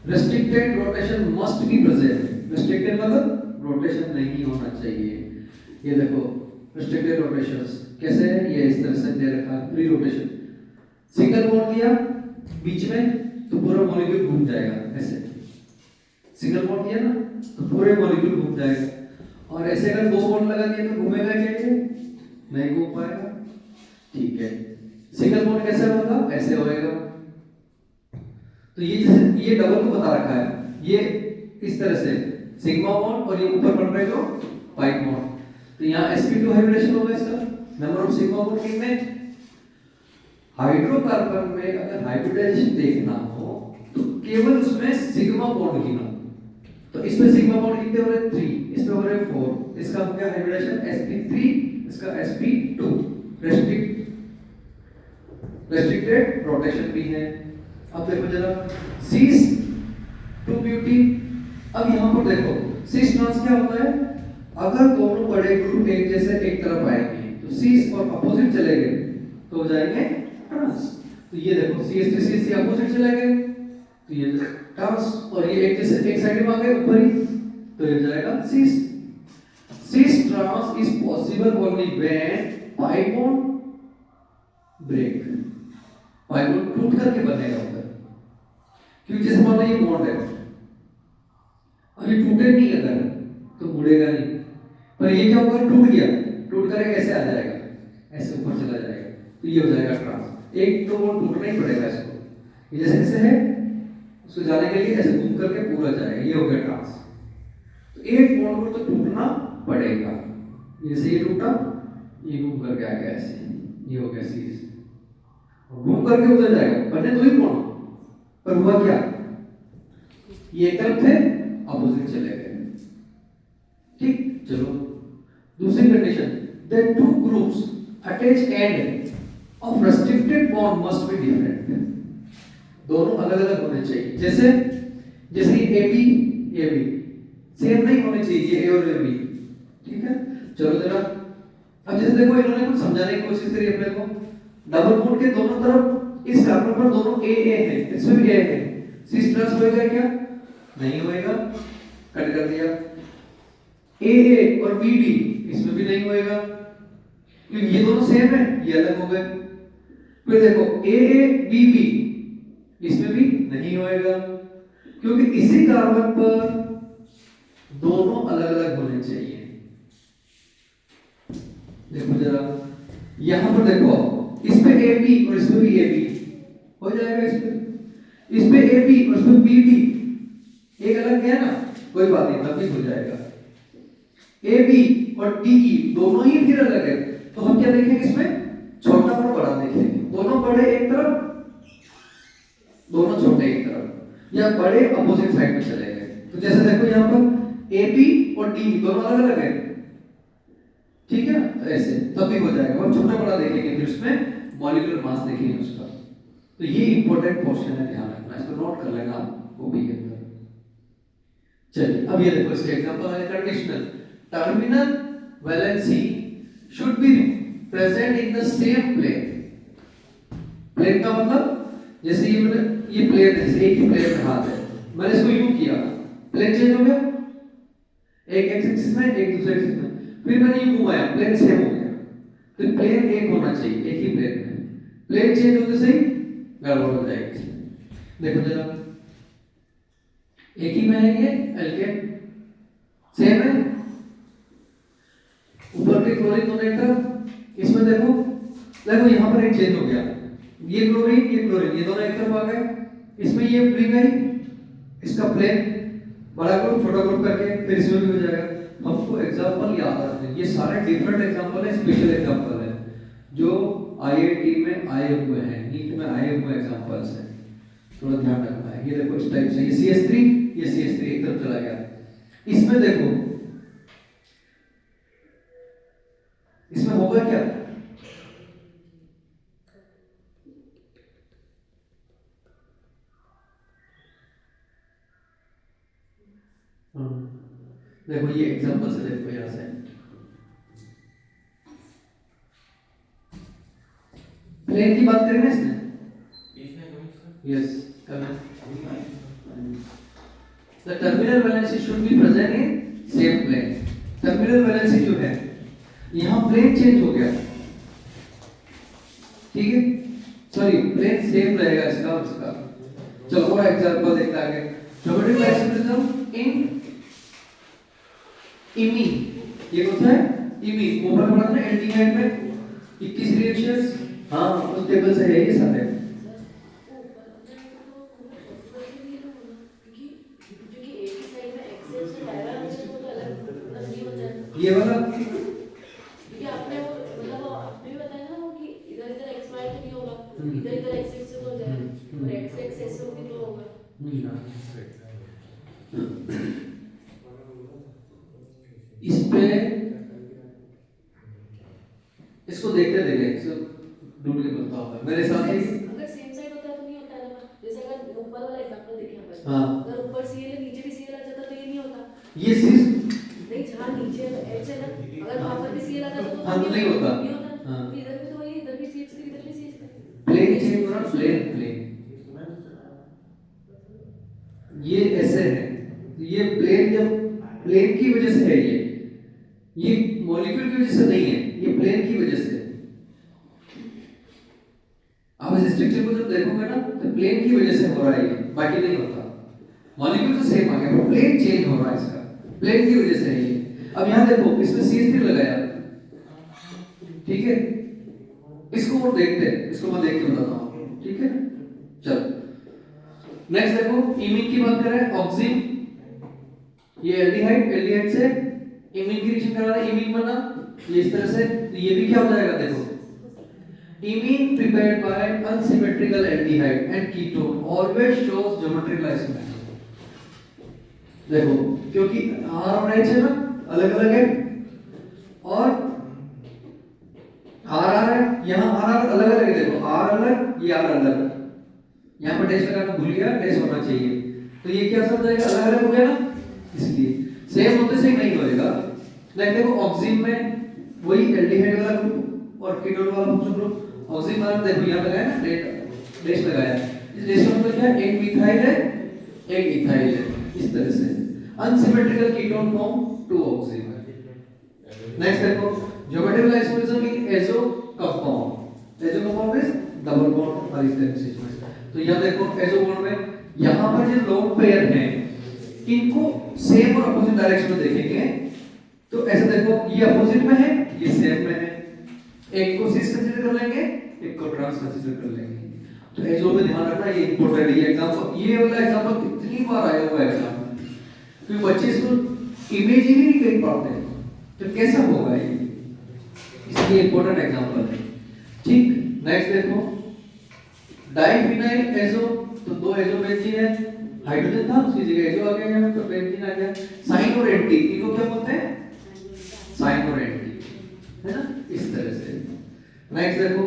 restricted rotation must be present. Restricted मतलब रोटेशन नहीं होना चाहिए। ये देखो रेस्ट्रिक्टेड रोटेशंस कैसे है, ये इस तरह से दे रखा है, फ्री रोटेशन। सिंगल बॉन्ड दिया बीच में तो पूरा मॉलिक्यूल घूम जाएगा ऐसे। सिंगल बॉन्ड दिया ना तो पूरे मॉलिक्यूल घूम जाएगा। और ऐसे अगर दो बॉन्ड लगा दिए तो घूमेगा क्या? ये नहीं घूम पाएगा। ठीक है, सिंगल बॉन्ड कैसे होगा? ऐसे होएगा। तो ये जैसे ये डबल को बता रखा है, ये इस तरह से सिग्मा बॉन्ड और ये ऊपर बन रहा है जो पाई बॉन्ड। तो यहाँ sp2 हाइब्रिडेशन होगा इसका। नंबर ऑफ सिग्मा बॉन्ड कितने? हाइड्रोकार्बन में अगर हाइब्रिडाइजेशन देखना हो तो केवल उसमें सिग्मा बॉन्ड गिनो। तो इसमें सिग्मा बॉन्ड कितने हो रहे 3, इसमें हो रहे 4, इसका हो गया हाइब्रिडाइजेशन sp3, इसका sp2, रेस्ट्रिक्टेड रोटेशन भी है। अब देखो जरा सीस टू ब्यूटी। अब यहां पर देखो सीस ट्रांस क्या होता है, अगर दोनों बड़े ग्रुप एक जैसे एक तरफ आएंगे तो सीस और अपोजिट चले गए तो हो जाएंगे ट्रांस। तो ये देखो CH3 CH3 अपोजिट चले गए तो ये ट्रांस, और ये एक जैसे एक साइड में आ गए ऊपर ही तो ये जाएगा cis. Cis trans is possible only when pi bond break, pi bond टूट करके बनेगा उधर, क्योंकि जैसे मान लो ये बॉन्ड है, अभी टूटे नहीं अगर तो मुड़ेगा नहीं, पर ये क्या होगा टूट गया, टूट कर ऐसे आ जाएगा, ऐसे ऊपर चला जाएगा तो ये हो जाएगा ट्रांस। एक तो वो टूटना ही पड़ेगा इसको, ये जैसे ऐसे है उसको जाने के लिए ऐसे घूम करके पूरा जाएगा, ये हो गया ट्रांस। तो एक बॉन्ड को तो टूटना पड़ेगा, जैसे ये टूटा ये घूम करके आ गया ऐसे, ये हो गया सीरीज, घूम करके उधर जाएगा, बने दो ही बॉन्ड पर हुआ क्या, ये एक तरफ थे अपोजिट चले गए। ठीक, चलो दूसरी condition, that two groups attach end of restricted bond must be different, दोनों अलग अलग होने चाहिए। जैसे जैसे ये AB सेम नहीं होने चाहिए, ये A और AB। ठीक है, चलो जरा अब जैसे देखो इन्होंने कुछ समझाने की कोशिश करी अपने को, डबल बॉन्ड के दोनों तरफ इस कार्बन पर दोनों AA है, इसमें भी AA है, सिस ट्रांस होएगा क्या, नहीं होएगा, कट कर दिया। AA और BD इसमें भी नहीं होएगा क्योंकि ये दोनों सेम है, ये अलग हो गए। फिर देखो AABB इसमें भी नहीं होएगा क्योंकि इसी कार्बन पर दोनों अलग अलग होने चाहिए। देखो जरा यहां पर देखो, इस पे AB और इसमें भी AB हो जाएगा, इस पे AB और इसमें BD एक अलग है ना, कोई बात नहीं तब भी हो जाएगा। AB और DE दोनों ही फिर अलग है, तो हम क्या देखेंगे इसमें, छोटा और बड़ा देखेंगे, दोनों बड़े एक तरफ दोनों छोटे एक तरफ, या बड़े अपोजिट साइड में चले गए। तो जैसे देखो यहाँ पर AB और DE दोनों अलग अलग है, ठीक है, तो ऐसे तब भी हो जाएगा। और छोटा बड़ा देखेंगे फिर उसमें मॉलिक्यूलर मास देखेंगे उसका। तो ये इंपॉर्टेंट पोर्शन है, ध्यान रखना, इसको नोट कर लेना वो भी है। चलिए अब ये देखो इसका एग्जांपल है conditional, terminal valency should be present in the same plane. Plane का मतलब जैसे ये प्लेन है, जैसे एक ही प्लेन में हाथ है, मैंने इसको यूं किया, प्लेन चेंज हो गया, एक एक्सिस में एक दूसरे एक्सिस में, फिर मैंने यूं घुमाया, प्लेन सेम हो गया। तो प्लेन एक होना चाहिए, एक ही प्लेन में, प्लेन चेंज होते से ही गड़बड़ हो जाएगी। देखो जरा एक ही में है, ये एल्केन सेम है, ऊपर के क्लोरीन दोनों एक तरफ, इसमें देखो देखो यहां पर एक चेंज हो गया, ये क्लोरीन ये दोनों एक तरफ आ गए, इसमें ये रिंग आई, इसका प्लेन बड़ा ग्रुप छोटा ग्रुप करके फिर इसमें भी हो जाएगा। हमको एग्जांपल याद रखने हैं, ये सारे डिफरेंट एग्जांपल है, स्पेशल एग्जांपल है जो IIT में आए हुए हैं, नीट में आए हुए एग्जांपल्स हैं, थोड़ा ध्यान रखना है। ये देखो इस टाइप से, ये CH3 एक तरफ चला गया, इसमें देखो इसमें होगा क्या, देखो ये एग्जांपल से देखो, यहां से प्लेन की बात करें ना इसमें, yes the terminal valency should be present in same plane. Terminal valency जो है यहां प्लेन चेंज हो गया, ठीक है, सॉरी प्लेन सेम रहेगा इसका और इसका। चलो और एग्जांपल देखते आगे, ज्योमेट्रिक आइसोमेरिज्म इन इमीन, ये कौन सा है, इमीन, ऊपर पढ़ा था एल्डिहाइड में 21 रिएक्शंस, हां उस टेबल से है ये सारे। ये वाला आपने वो मतलब आपने भी बताया ना वो कि इधर इधर एक्स वाई तो नहीं होगा, इधर इधर एक्स एक्स हो जाएगा और एक्स एक्स ऐसे होगी तो होगा। इस पे इसको देखते देखते इसको ढूंढ के बोलता हूँ मेरे साथ ही। अगर सेम साइड होता तो नहीं होता है ना, जैसे अगर ऊपर वाला एग्जांपल देखें अपन, हाँ अगर ऊपर सीएल है नीचे भी सीएल आ जाता तो ये नहीं होता। ये चीज नहीं जहाँ नीचे एच है ना, अगर वहाँ पर भी सीएल आ जाता तो हाँ तो नहीं होता। नहीं होता। हाँ तो इधर भी तो वही, इधर भी सीएच है इधर भी सीएच है। प्लेन चेंज हो रहा प्लेन प्लेन ये ऐसे है, ये प्लेन जब प्लेन की वजह से है, ये मॉलिक्यूल की वजह से नहीं है, ये प्लेन की वजह से। आप इस स्ट्रक्चर को जब देखोगे ना तो प्लेन की वजह से हो रहा है ये, बाकी नहीं होता। मॉलिक्यूल तो सेम आ गया पर प्लेन चेंज हो रहा है इसका, प्लेन की वजह से है ये। अब यहां देखो इसमें CH3 लगाया, ठीक है, इसको वो देखते हैं, इसको मैं देख के बताता हूं, ठीक है। चलो नेक्स्ट देखो इमीन की बात करें, ऑक्सिन, ये एल्डिहाइड, एल्डिहाइड से इमीन की रिएक्शन करा रहा है, इमीन बना ये इस तरह से, तो ये भी क्या हो जाएगा देखो, imine prepared by unsymmetrical aldehyde and ketone always shows geometrical isometry. देखो क्योंकि R और H है ना अलग अलग है, और R है, यहाँ R अलग अलग है, देखो R अलग ये R अलग, यहाँ पर डैश लगाना भूल गया, डैश होना चाहिए, तो ये क्या समझ जाएगा अलग अलग हो गया ना, इसलिए सेम होते से नहीं होएगा। लाइक देखो ऑक्सीजन में वही एल्डिहाइड वाला ग्रुप और कीटोन वाला ग्रुप, ऑक्सीजन वाला देखो यहाँ लगाया ना डैश लगाया, इस डैश का मतलब क्या है, एक मिथाइल है एक इथाइल है, इस तरह से unsymmetrical ketone form to oxygen. Next देखो geometrical isomerism in azo compound, azo compound is double bond और इस तरह से। तो यहां देखो एजो बॉन्ड में यहां पर जो लोन पेयर हैं इनको सेम और अपोजिट डायरेक्शन में देखेंगे, तो ऐसे देखो ये अपोजिट में है ये सेम में है, एक को सिस कंसीडर कर लेंगे एक को ट्रांस कंसीडर कर लेंगे। तो एजो में ध्यान रखना ये इंपॉर्टेंट है, ये एग्जांपल, ये वाला एग्जांपल कितनी बार आया हुआ है एग्जाम में, क्योंकि बच्चे इसको इमेज ही नहीं कर पाते तो कैसा होगा ये, इसलिए इंपॉर्टेंट एग्जांपल है, ठीक। नेक्स्ट देखो डाइफिनाइल एजो, तो दो एजो बेंजीन है, हाइड्रोजन था उसकी जगह एजो आ गया, यहाँ पर बेंजीन आ गया। साइन और एंटी, इनको क्या बोलते हैं, साइन और एंटी, है ना, इस तरह से। नेक्स्ट देखो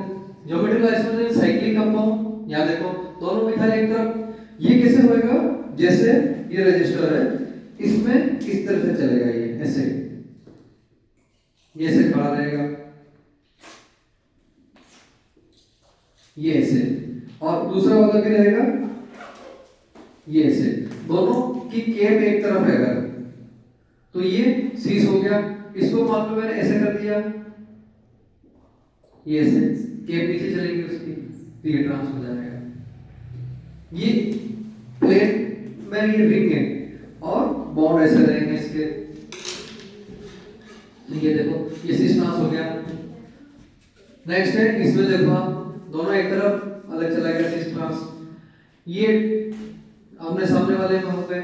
ज्योमेट्रिकल आइसोमरिज्म साइक्लिक कंपाउंड, यहाँ देखो दोनों मिथाइल एक तरफ, ये कैसे होएगा, जैसे ये रजिस्टर है इसमें इस तरह से चलेगा, ये ऐसे खड़ा रहेगा, ये ऐसे, और दूसरा वाला भी रहेगा ये ऐसे, दोनों की केप एक तरफ है अगर, तो ये सीस हो गया, इसको मान लो मैंने ऐसे कर दिया, ये ऐसे केप नीचे चलेगी उसकी, तो ये ट्रांस हो जाएगा। ये प्लेट में ये रिंग है और बॉन्ड ऐसे रहेंगे इसके, ये देखो ये सिस ट्रांस हो गया। नेक्स्ट है इसमें देखो आप दोनों एक तरफ अलग चला गया सिस ट्रांस, ये आमने सामने वाले में हो गए।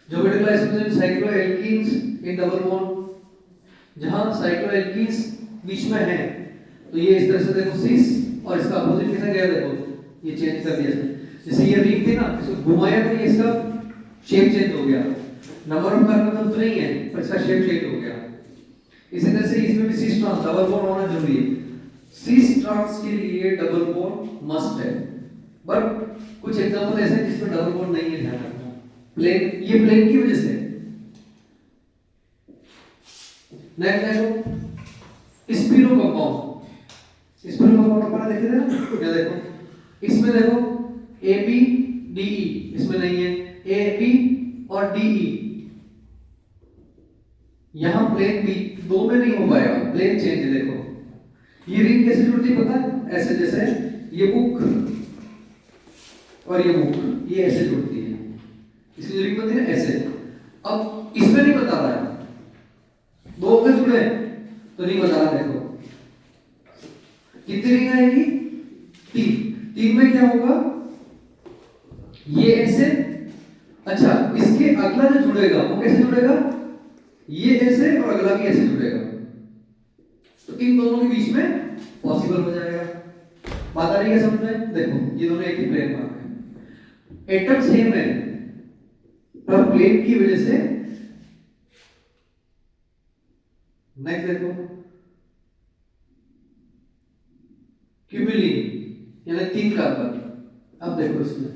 Geometrical isomerism cycloalkenes in double bond, जहां साइक्लोएल्कीन्स बीच में है तो ये इस तरह से देखो सिस, और इसका अपोजिट कैसा गया देखो ये चेंज कर दिया, जैसे ये रिंग थी ना इसको घुमाया तो इसका शेप चेंज हो गया, नंबर ऑफ कार्बन तो नहीं है पर इसका शेप चेंज हो गया। इसी तरह से इसमें भी सिस ट्रांस डबल बॉन्ड होना जरूरी है, सिस ट्रांस के लिए डबल बॉन्ड मस्ट है, बट कुछ एग्जांपल ऐसे हैं जिसमें डबल बॉन्ड नहीं है, ध्यान रखना, प्लेन, ये प्लेन की वजह से। नेक्स्ट देखो स्पिरो कंपाउंड, स्पिरो कंपाउंड अपना देखे थे ना, क्या देखो इसमें देखो ABDE इसमें नहीं है, AB और DE, यहां प्लेन भी दो में नहीं हो पाएगा, प्लेन चेंज है। देखो ये रिंग कैसे जुड़ती है पता है, ऐसे जैसे ये बुक और ये बुक ये ऐसे जुड़ती है, इसकी जो रिंग बनती है ऐसे। अब इसमें नहीं बता रहा है दो में जुड़े तो नहीं बता रहा, देखो कितनी रिंग आएगी, तीन में क्या होगा, ये ऐसे, अच्छा इसके अगला जो जुड़ेगा वो कैसे जुड़ेगा, ये ऐसे और अगला भी ऐसे जुड़ेगा, तो इन दोनों के बीच में पॉसिबल हो जाएगा। बात आ रही है समझ में? देखो ये दोनों एक ही प्लेन में है, एटम सेम है पर प्लेन की वजह से। नेक्स्ट देखो क्यूमुलिन यानी 3 कार्बन। अब देखो इसमें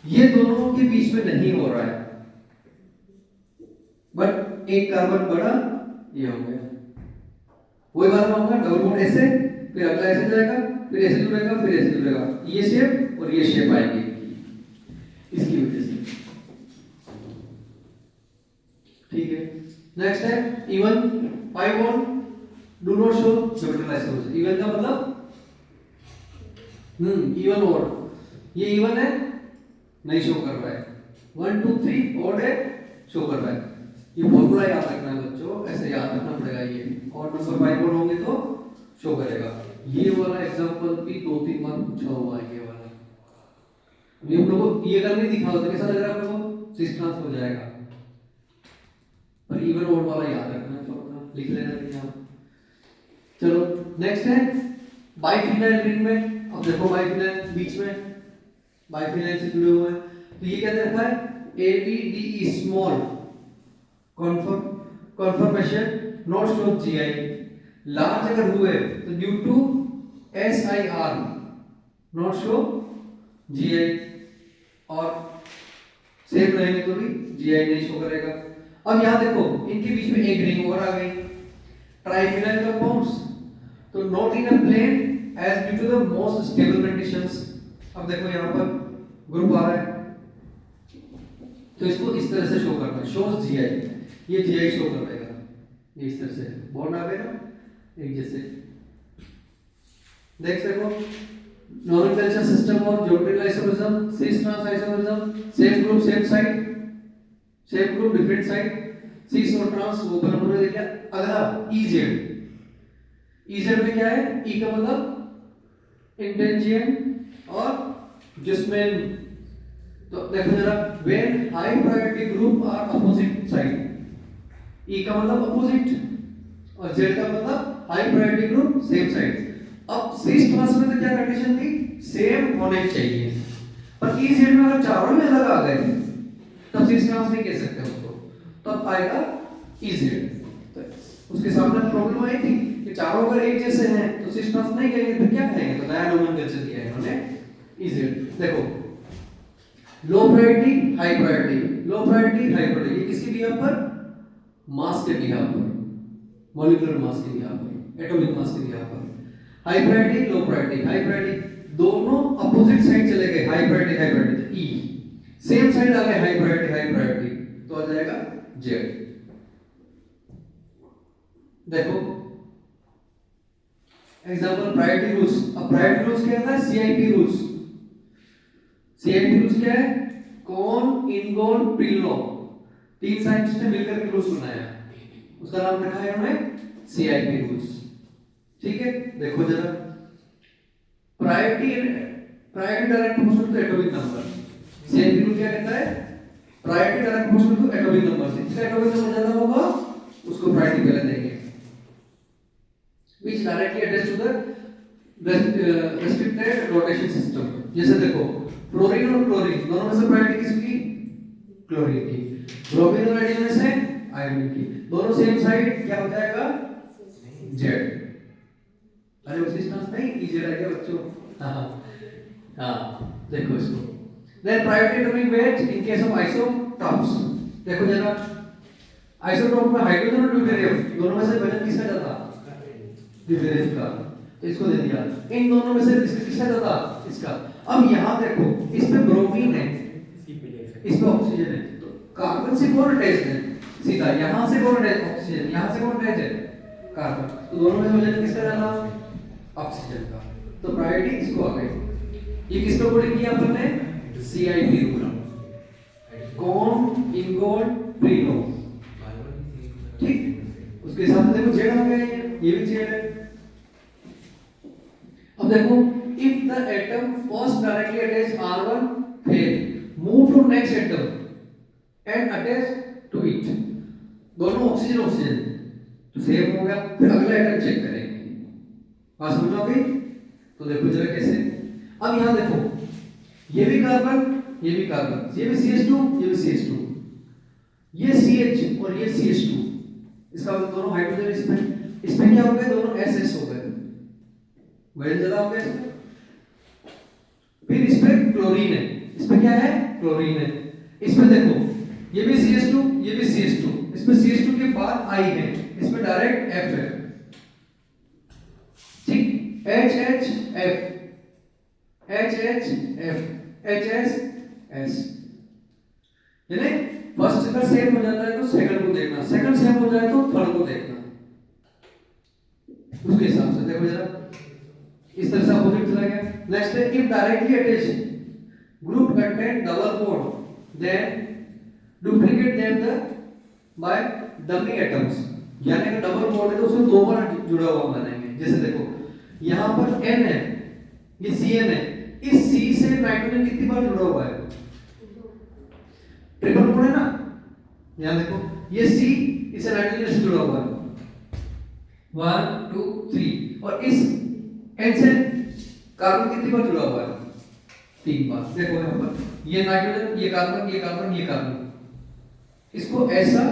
ये दोनों के बीच में नहीं हो रहा है, बट एक कार्बन बड़ा ये हो गया। वही बात होगा, डबल बॉन्ड ऐसे, फिर अगला ऐसे जाएगा, फिर ऐसे जुड़ेगा, फिर ऐसे जुड़ेगा, ये शेप और ये शेप आएगी इसकी वजह से। ठीक है, नेक्स्ट है even 5 bond do not show geometrical isomers. Even का मतलब इवन और ये इवन है नहीं शो कर रहा है, 1 2 3 और है शो कर रहा है। ये फॉर्मूला याद रखना है बच्चों, ऐसे याद रखना पड़ेगा। ये और नंबर 5 बोर्ड होंगे तो शो करेगा। ये वाला एग्जांपल भी 2-3 बार पूछा हुआ है। ये वाला ये हम लोगों को ये अगर नहीं दिखा होता कैसा लग रहा है आप लोगों को? सिस्टम हो जाएगा, पर इवन और वाला याद रखना है, थोड़ा लिख लेना है आप। चलो नेक्स्ट है बाइफिनाइल रिंग में। अब देखो बाइफिनाइल बीच में बाइफिनाइल से जुड़े हुए हैं, तो ये क्या दे रखा है? ABDE small conformation not show GI। Large अगर हुए तो due to SIR not show GI, और सेम रहेंगे तो भी GI नहीं शो करेगा। अब यहां देखो इनके बीच में एक रिंग और आ गई, ट्राइफिनाइल कंपाउंड्स, तो not in a plane as due to the most stable conditions. अब देखो यहां पर ग्रुप आ रहा है, तो इसको इस तरह से शो करना है, शोज GI। ये GI शो कर देगा, ये इस तरह से बॉन्ड आ गया एक जैसे। देख सको nomenclature system of geometrical isomerism, cis trans isomerism, same group same side, same group different side, cis और ट्रांस वो बराबर हो गया। अगला EZ, EZ में क्या है? E का मतलब इंटेंजियन और जिसमें, तो देखो जरा, when high priority group are opposite side, E का मतलब अपोजिट और Z का मतलब high priority group same side. अब सिस ट्रांस में तो क्या कंडीशन थी? सेम होने चाहिए, पर EZ में अगर चारों में अलग आ गए तब सिस ट्रांस नहीं कह सकते उसको, तब आएगा EZ। तो उसके सामने प्रॉब्लम आई थी कि चारों अगर एक जैसे हैं तो सिस ट्रांस नहीं कहेंगे, तो क्या कहेंगे? तो नया नोमेनक्लेचर दिया है इन्होंने EZ। देखो low priority high priority, low priority high priority, ये किसकी बिहाफ पर? मास के बिहाफ पर, मॉलिक्यूलर मास के बिहाफ पर, एटॉमिक मास के बिहाफ पर। High priority low priority, high priority दोनों अपोजिट साइड चले गए, हाई प्रायोरिटी तो E, सेम साइड आ गए हाई प्रायोरिटी तो आ जाएगा Z। देखो एग्जांपल प्रायोरिटी रूल्स। अब प्रायोरिटी रूल्स क्या है? CIP rules. CIP रूल्स क्या है? कॉन, इनगोन, प्रिलो, 3 साइंटिस्ट ने मिलकर के रूल्स बनाया, उसका नाम रखा है हमने CIP रूल्स। ठीक है, देखो जरा, priority direct proportional to atomic number. CIP rule क्या कहता है? Priority direct proportional to atomic number, जिसका एटॉमिक नंबर ज्यादा होगा उसको प्रायोरिटी पहले देंगे, which directly attached to the restricted rotation system। जैसे देखो फ्लोरीन और क्लोरीन दोनों में से प्रायोरिटी किसकी? क्लोरीन की। ब्रोमीन और आयोडीन में से आयोडीन की। दोनों सेम साइड, क्या हो जाएगा? Z। अरे उसी स्टांस नहीं EZ आ गया बच्चों। हाँ देखो इसको। Then priority atomic weight in case of isotopes। देखो जरा, आइसोटोप में हाइड्रोजन और ड्यूटेरियम दोनों में से वजन किसका ज्यादा? ड्यूटेरियम का, तो इसको दे दिया। इन दोनों में से किसका ज्यादा? इसका। अब यहाँ देखो, इसमें ब्रोमीन है, इसमें ऑक्सीजन है, तो कार्बन से कौन अटैच है? सीधा यहाँ से कौन अटैच? ऑक्सीजन। यहाँ से कौन अटैच है? कार्बन। तो दोनों में से वजन किसका ज्यादा? ऑक्सीजन का। तो प्रायोरिटी इसको आ गई। ये किसको कोडिंग किया अपन ने? CIP rule, Cahn, Ingold, Prelog. ठीक, उसके हिसाब से देखो Z आ गया, ये भी Z है। अब देखो, if the atom first directly attached R1 fail, move to next atom and attach to it। दोनों ऑक्सीजन तो सेम हो गया, फिर अगला एटम चेक करेंगे। बात समझ में आ गई? तो देखो जरा कैसे। अब यहाँ देखो, ये भी कार्बन, ये भी कार्बन, ये भी CH2, ये भी CH2, ये CH और ये CH2, इसका मतलब दोनों हाइड्रोजन इसमें क्या हो गए, दोनों SS हो गए, वजन ज्यादा हो गया इसमें। फिर इसमें क्लोरीन है, इसमें क्या है, क्लोरीन है। इसमें देखो ये भी CH2, ये भी CH2, इसमें CH2 के बाद I है, इसमें डायरेक्ट F है, ठीक, HHF, HHF, HSS, यानी फर्स्ट का सेम हो जाता है तो सेकंड को देखना, सेकंड सेम हो जाए तो थर्ड को देखना, उसके हिसाब से देखो जरा, इस तरह से अपोजिट चला गया। नेक्स्ट है, if directly attached group contain double bond then duplicate them the by dummy atoms, यानी अगर डबल बॉन्ड है तो उसमें दो बार जुड़ा हुआ बनाएंगे। जैसे देखो यहां पर N है, ये Cn है, इस C से नाइट्रोजन कितनी बार जुड़ा हुआ है, ट्रिपल बॉन्ड है ना, यहां देखो ये C इसे नाइट्रोजन से जुड़ा हुआ है 1 2 3, और इस N से कार्बन कितनी बार जुड़ा हुआ है, 3 बार। देखो यहां पर ये नाइट्रोजन, ये कार्बन, ये कार्बन, ये कार्बन, इसको ऐसा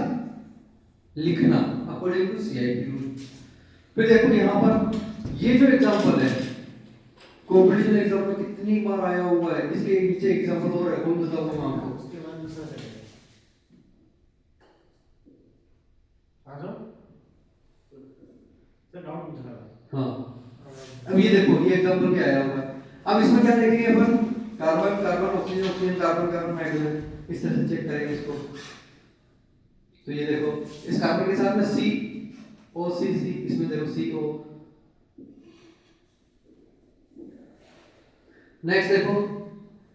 लिखना अकॉर्डिंग टू CIP रूल। फिर देखो यहां पर ये जो एग्जांपल है, कॉम्पिटिशन एग्जाम में कितनी बार आया हुआ है, इसके नीचे एग्जांपल और है, कौन बताओ मैं आपको, उसके बाद दूसरा करेंगे। आ जाओ सर, डाउट पूछना था। हाँ अब ये देखो ये एग्जांपल क्या आया हुआ है। अब इसमें क्या देखेंगे अपन, carbon carbon oxygen oxygen carbon carbon nitrogen, इस तरह से चेक करेंगे इसको। तो ये देखो इस कार्बन के साथ में COCC, इसमें देखो CO। नेक्स्ट देखो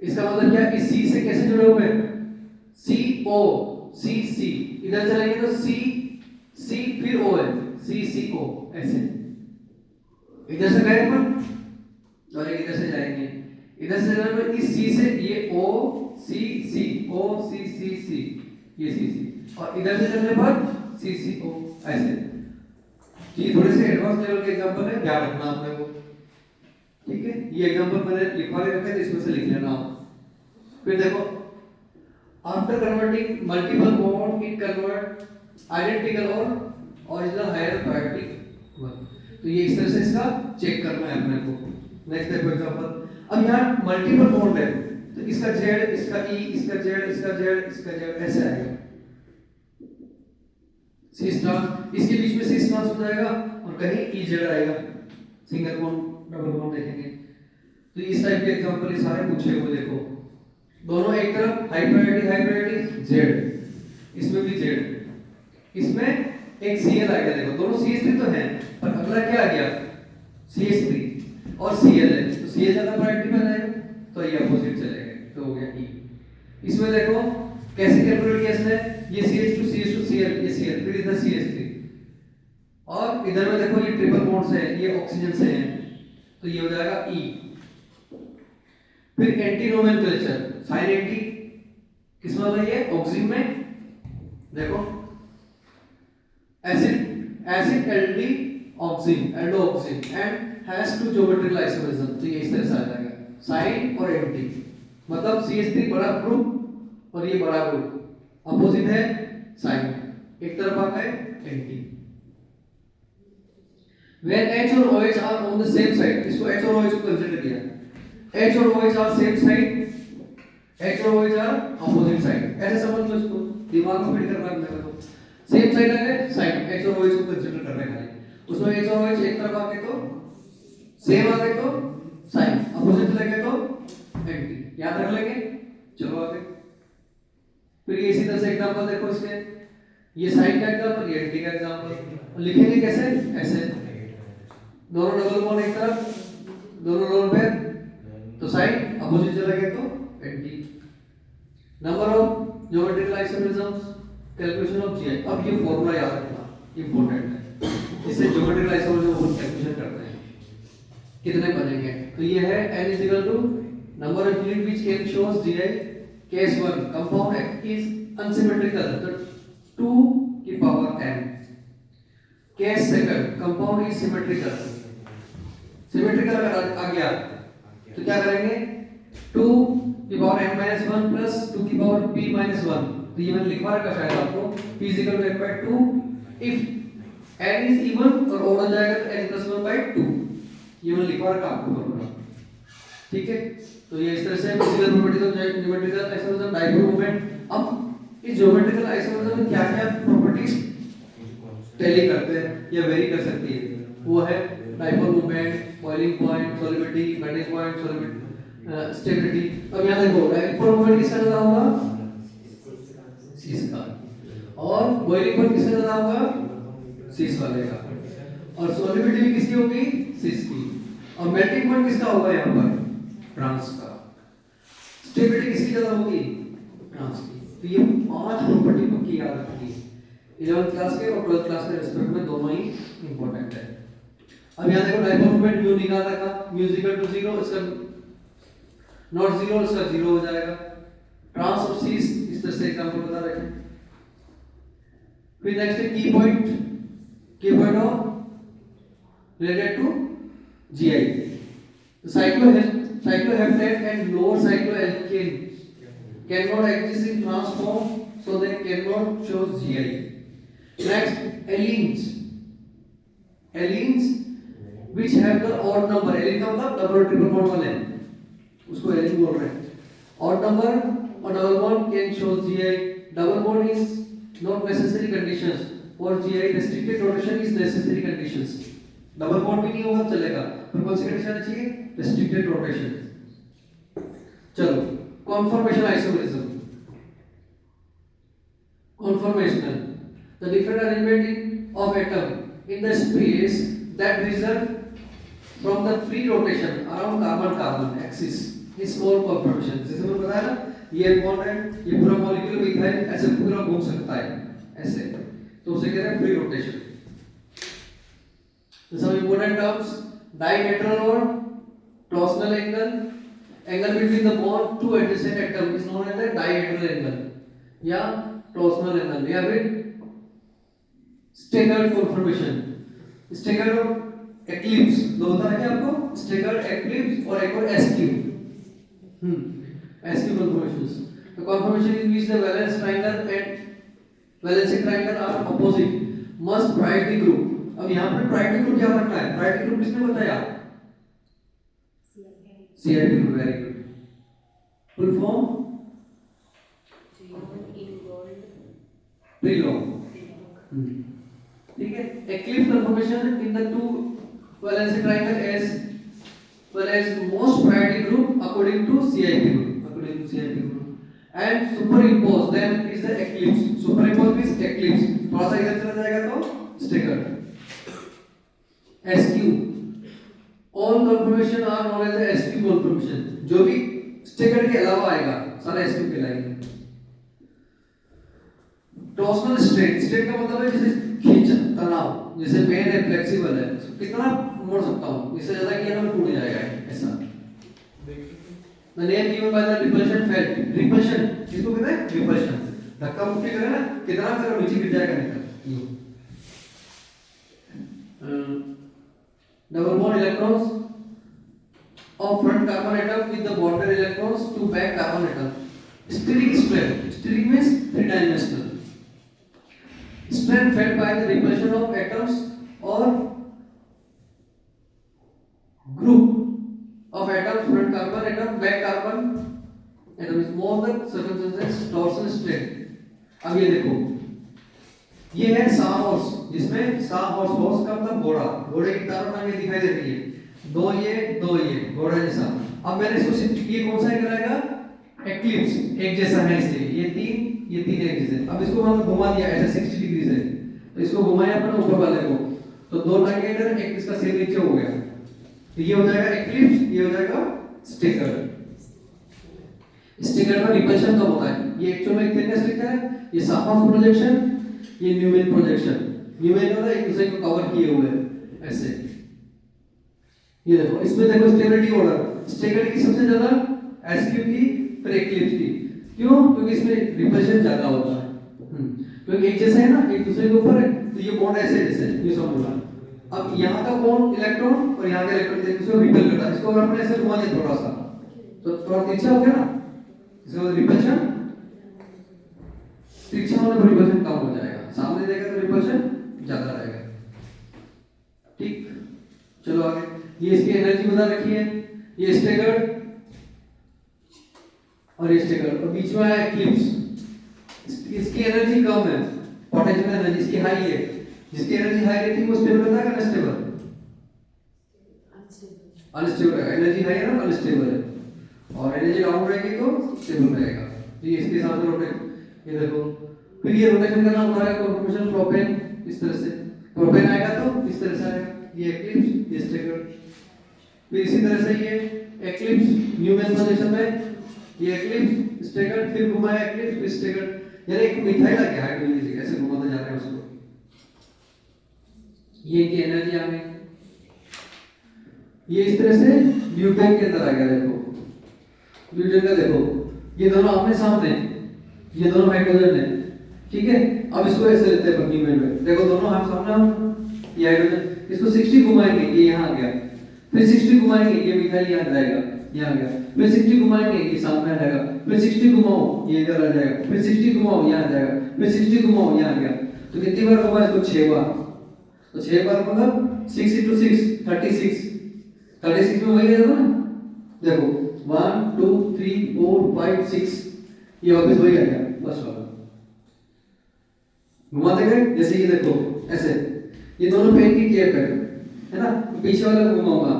इसका मतलब क्या, इस C से कैसे जुड़े हुए हैं, COCC, इधर चलेंगे तो C फिर O है, CCO, ऐसे इधर से गए अपन और एक इधर से जाएंगे, इधर से जाने पर इस C से ये OCC, OCCC, ये CC, और इधर से चलने पर CCO, ऐसे। ये थोड़े से एडवांस लेवल के एग्जांपल है, ध्यान रखना आपने को, ठीक है। ये एग्जांपल मैंने लिखवा के रखा है, इसमें से लिख लेना आप। फिर देखो after converting multiple bond it convert identical और ओरिजिनल हायर प्रायोरिटी 1। तो ये इस तरह से इसका चेक करना है अपने को। नेक्स्ट देखो एग्जांपल, अब यहाँ मल्टीपल बॉन्ड है तो इसका Z, इसका E, इसका Z, इसका Z, इसका Z, ऐसे आएगा C स्टार, इसके बीच में C स्टार हो जाएगा और कहीं EZ आएगा, सिंगल बॉन्ड डबल बॉन्ड देखेंगे। तो इस टाइप के एग्जांपल ये सारे पूछे हुए। देखो दोनों एक तरफ हाई प्रायोरिटी Z, इसमें भी Z, इसमें एक Cl आ गया, देखो दोनों CH3 तो है पर अगला क्या आ गया CH3 और Cl है, तो Cl ज्यादा प्रायोरिटी में जाएगा तो ये अपोजिट चलेगा, तो हो गया E। इसमें देखो कैसे कैलकुलेट किया इसने, ये CH2 CH2 Cl, ये Cl, फिर इधर CH3, और इधर में देखो ये ट्रिपल बॉन्ड से है, ये ऑक्सीजन से है, तो ये हो जाएगा E। फिर एंटी नोमेनक्लेचर, साइन एंटी किसमें होता है, ये ऑक्सीजन में देखो acid aldo oxygen, aldo oxygen and has to geometrical isomerism, तो ये इस तरह से आ जाएगा साइन और एंटी, मतलब CH3 बड़ा ग्रुप और ये बड़ा ग्रुप, अपोजिट है साइन, एक तरफ आ गए एंटी। When H और OH are on the same side, इसको H और OH को कंसीडर किया, H और OH are same side, H और OH are opposite side, ऐसे समझ लो इसको, दिमाग में फिट करना है मेरे को। सेम साइड आ गए साइन, H और OH को कंसीडर कर रहे हैं खाली, उसमें H और OH एक तरफ आ गए तो सेम आ गए तो साइन, अपोजिट लगे तो एंटी, याद रख लेंगे। चलो आगे, फिर ये इसी तरह से एग्जांपल देखो इसके, ये साइन का एग्जांपल, ये एंटी का एग्जांपल, लिखेंगे कैसे, ऐसे दोनों डबल बॉन्ड एक तरफ, दोनों लोन पे, तो साइन अपोजिट चला गया तो anti. Number of geometrical isomerisms, calculation of GI। अब ये फॉर्मूला याद रखना इंपॉर्टेंट है, इससे ज्योमेट्रिकल आइसोमेरिज्म को कैलकुलेशन करते हैं, कितने बनेंगे। तो ये है n is equal to number of unit which n shows GI case 1 compound is unsymmetrical, तो 2 की power n, case second compound is symmetrical, symmetrical अगर आ गया गया तो क्या करेंगे 2 की पावर n minus 1 प्लस 2 की पावर p minus 1, तो ये मैंने लिखवा रखा शायद आपको, p is equal to n by 2 if n is even और ओड हो जाएगा तो n plus 1 by 2, ये मैंने लिखवा रखा आपको फॉर्मूला, ठीक है। तो ये इस तरह से physical properties of geometrical isomorphism dipole moment. अब इस ज्योमेट्रिकल आइसोमोर्फिज्म में क्या क्या प्रॉपर्टीज टैली करते हैं या वेरी कर सकती है, वो है dipole moment, boiling point, solubility, melting point, solubility, stability. अब यहां देखो डाइपोल मोमेंट किसका ज्यादा होगा, सी का, और बॉइलिंग पॉइंट किसका ज्यादा होगा, सी वाले का, और सॉलिबिलिटी भी किसकी होगी, सी की, और मेल्टिंग पॉइंट किसका होगा यहां पर, ट्रांस का, स्टेबिलिटी किसकी ज्यादा होगी, ट्रांस की। तो ये पांच प्रॉपर्टी पक्की याद रखनी है, 11th क्लास के और 12th क्लास के रिस्पेक्ट में दोनों ही इंपॉर्टेंट है। अब यहां देखो डाइपोल मोमेंट म्यू निकाल रखा, म्यू इज इक्वल टू 0, इसका नॉट 0 इसका 0 हो जाएगा। ट्रांस ऑफ सी इस तरह से एग्जांपल बता रखे। फिर नेक्स्ट है की point of related to GI, cycloheptane and lower cycloalkane cannot exist in trans form, so they cannot show GI. Next, allenes which have the odd number, allene का मतलब डबल ट्रिपल बॉन्ड वाले हैं, उसको एलीन बोल रहे हैं। odd number और double bond can show GI. double bond is not necessary conditions, और GI restricted rotation is necessary conditions. Double bond भी नहीं होगा चलेगा, पर कौन सी कंडीशन चाहिए, restricted rotation। चलो conformational isomerism, conformational, the different arrangement of atom in the space that result from the free rotation around carbon axis is called conformation। जैसे मैंने बताया ना, ये बॉन्ड है, ये पूरा मॉलिक्यूल मिथाइल ऐसे पूरा घूम सकता है ऐसे, तो उसे कहते हैं free rotation. some important terms, dihedral or torsional angle between the bond two adjacent atoms is known as the dihedral angle या torsional angle, या फिर staggered conformation, staggered और eclipse, दो होता है क्या आपको, staggered eclipse और एक और askew, askew conformations। The conformation in which the valence triangle and valency triangle are opposite must priority group। अब यहाँ पे प्रायोरिटी ग्रुप क्या रखना है, प्रायोरिटी ग्रुप किसने बताया, CIP group, very good. Full form Prelog, ठीक है। Eclipse conformation in the two valency triangle as well as most priority group according to CIP group and superimpose them is the eclipse। superimpose means eclipse, थोड़ा सा इधर चला जाएगा तो staggered। SQ, all conformation are known as the SQ conformation, जो भी staggered के अलावा आएगा सारा SQ कहलाएगा। टॉर्सनल स्ट्रेट का मतलब है जैसे खींच, तनाव, जैसे पेन है, फ्लेक्सिबल है, कितना मोड़ सकता हूँ, इससे ज्यादा किया तो टूट जाएगा ऐसा। The name given by the repulsion felt, repulsion जिसको कहते हैं repulsion, धक्का मुक्की करें ना, कितना करो नीचे गिर जाएगा नहीं। double bond electrons of front carbon atom with the bonded electrons to back carbon atom। steric strength, steric means three dimensional strength felt by the repulsion of atoms or group of atoms, front carbon atom, back carbon atom is more than circumstances torsion strength। अब ये देखो, ये है साहॉर्स, जिसमें साहॉर्स, horse का मतलब घोड़ा, घोड़े की तारों टांगे दिखाई दे रही है, दो ये घोड़ा जैसा। अब मैंने इसको, ये कौन सा कराएगा, एक्लिप्स, एक जैसा है इसलिए ये तीन एक जैसे। अब इसको हमने घुमा दिया ऐसे 60 डिग्री से, तो इसको घुमाया अपन ऊपर वाले को, तो दो टांगे इधर, एक इसका सिर नीचे हो गया, तो ये हो जाएगा एक्लिप्स, ये हो जाएगा स्टिकर। स्टिकर का रिपल्शन कब होता है, ये एक्चुअल में कितने स्टिकर है, ये साहॉर्स प्रोजेक्शन, ये न्यूमैन प्रोजेक्शन। न्यूमैन का एक दूसरे को कवर किए हुए ऐसे। ये देखो, इसमें देखो स्टेबिलिटी ऑर्डर, स्टेबिलिटी की सबसे ज्यादा एसक्यू की, फिर एक्लिप्स की। क्यों, क्योंकि इसमें रिपल्शन ज्यादा होता है, क्योंकि एक जैसा है ना, एक दूसरे के ऊपर है, तो ये बॉन्ड ऐसे जैसे ये समझ लो। अब यहाँ का कौन इलेक्ट्रॉन और यहाँ का इलेक्ट्रॉन एक दूसरे को रिपेल करता है, इसको अगर हमने ऐसे घुमा दिया थोड़ा सा तो थोड़ा तिरछा हो गया ना, इसका रिपल्शन तिरछा होने पर रिपल्शन कम हो जाएगा, सामने देखेगा तो रिपल्शन ज्यादा रहेगा। ठीक, चलो आगे। ये इसकी एनर्जी बता रखी है, ये स्टेगर्ड और ये स्टेगर्ड, और बीच में है एक्लिप्स। इसकी एनर्जी कम है, पोटेंशियल एनर्जी इसकी हाई है, जिसकी एनर्जी हाई रहती है वो स्टेबल रहता है कि अनस्टेबल? अनस्टेबल है, एनर्जी हाई है ना, अनस्टेबल है, और एनर्जी डाउन रहेगी तो स्टेबल रहेगा। तो ये इसके साथ रोटेट, ये देखो, फिर ये रोटेशन करना होता है कॉन्फॉर्मेशन प्रोपेन, इस तरह से प्रोपेन आएगा तो इस तरह से आएगा, ये एक्लिप्स, ये स्टेगर्ड। फिर इसी तरह से ये एक्लिप्स न्यूमैन पोजीशन में, ये एक्लिप्स स्टेगर्ड, फिर घुमाया एक्लिप्स फिर स्टेगर्ड, यानी एक मिथाइल आ गया हाइड्रोजन ऐसे घुमाते जा रहे हैं उसको। ये की एनर्जी आ गई, ये इस तरह से ब्यूटेन के अंदर आ गया। देखो ब्यूटेन का, देखो ये दोनों आमने सामने, ये दोनों हाइड्रोजन है, ठीक है। अब इसको ऐसे लेते हैं न्यूमैन में, देखो दोनों हम सामने, ये हाइड्रोजन, इसको 60 घुमाएंगे, ये यहाँ आ गया, फिर 60 घुमाएंगे, ये मिथाइल यहाँ जाएगा, यहाँ आ गया, फिर 60 घुमाएंगे, ये सामने आ जाएगा, फिर 60 घुमाओ, ये इधर आ जाएगा, फिर 60 घुमाओ, यहाँ आ जाएगा, फिर 60 घुमाओ, यहाँ आ गया। तो कितनी बार घुमा इसको? 6 बार। तो 6 बार मतलब 6 × 6 36, 36 में वही रहेगा ना, देखो 1 2 3 4 5 6, ये वापस वही आ गया फर्स्ट वाला। घुमाते गए, जैसे ये देखो ऐसे, ये दोनों पेन की केयर है ना, पीछे वाला घुमाऊंगा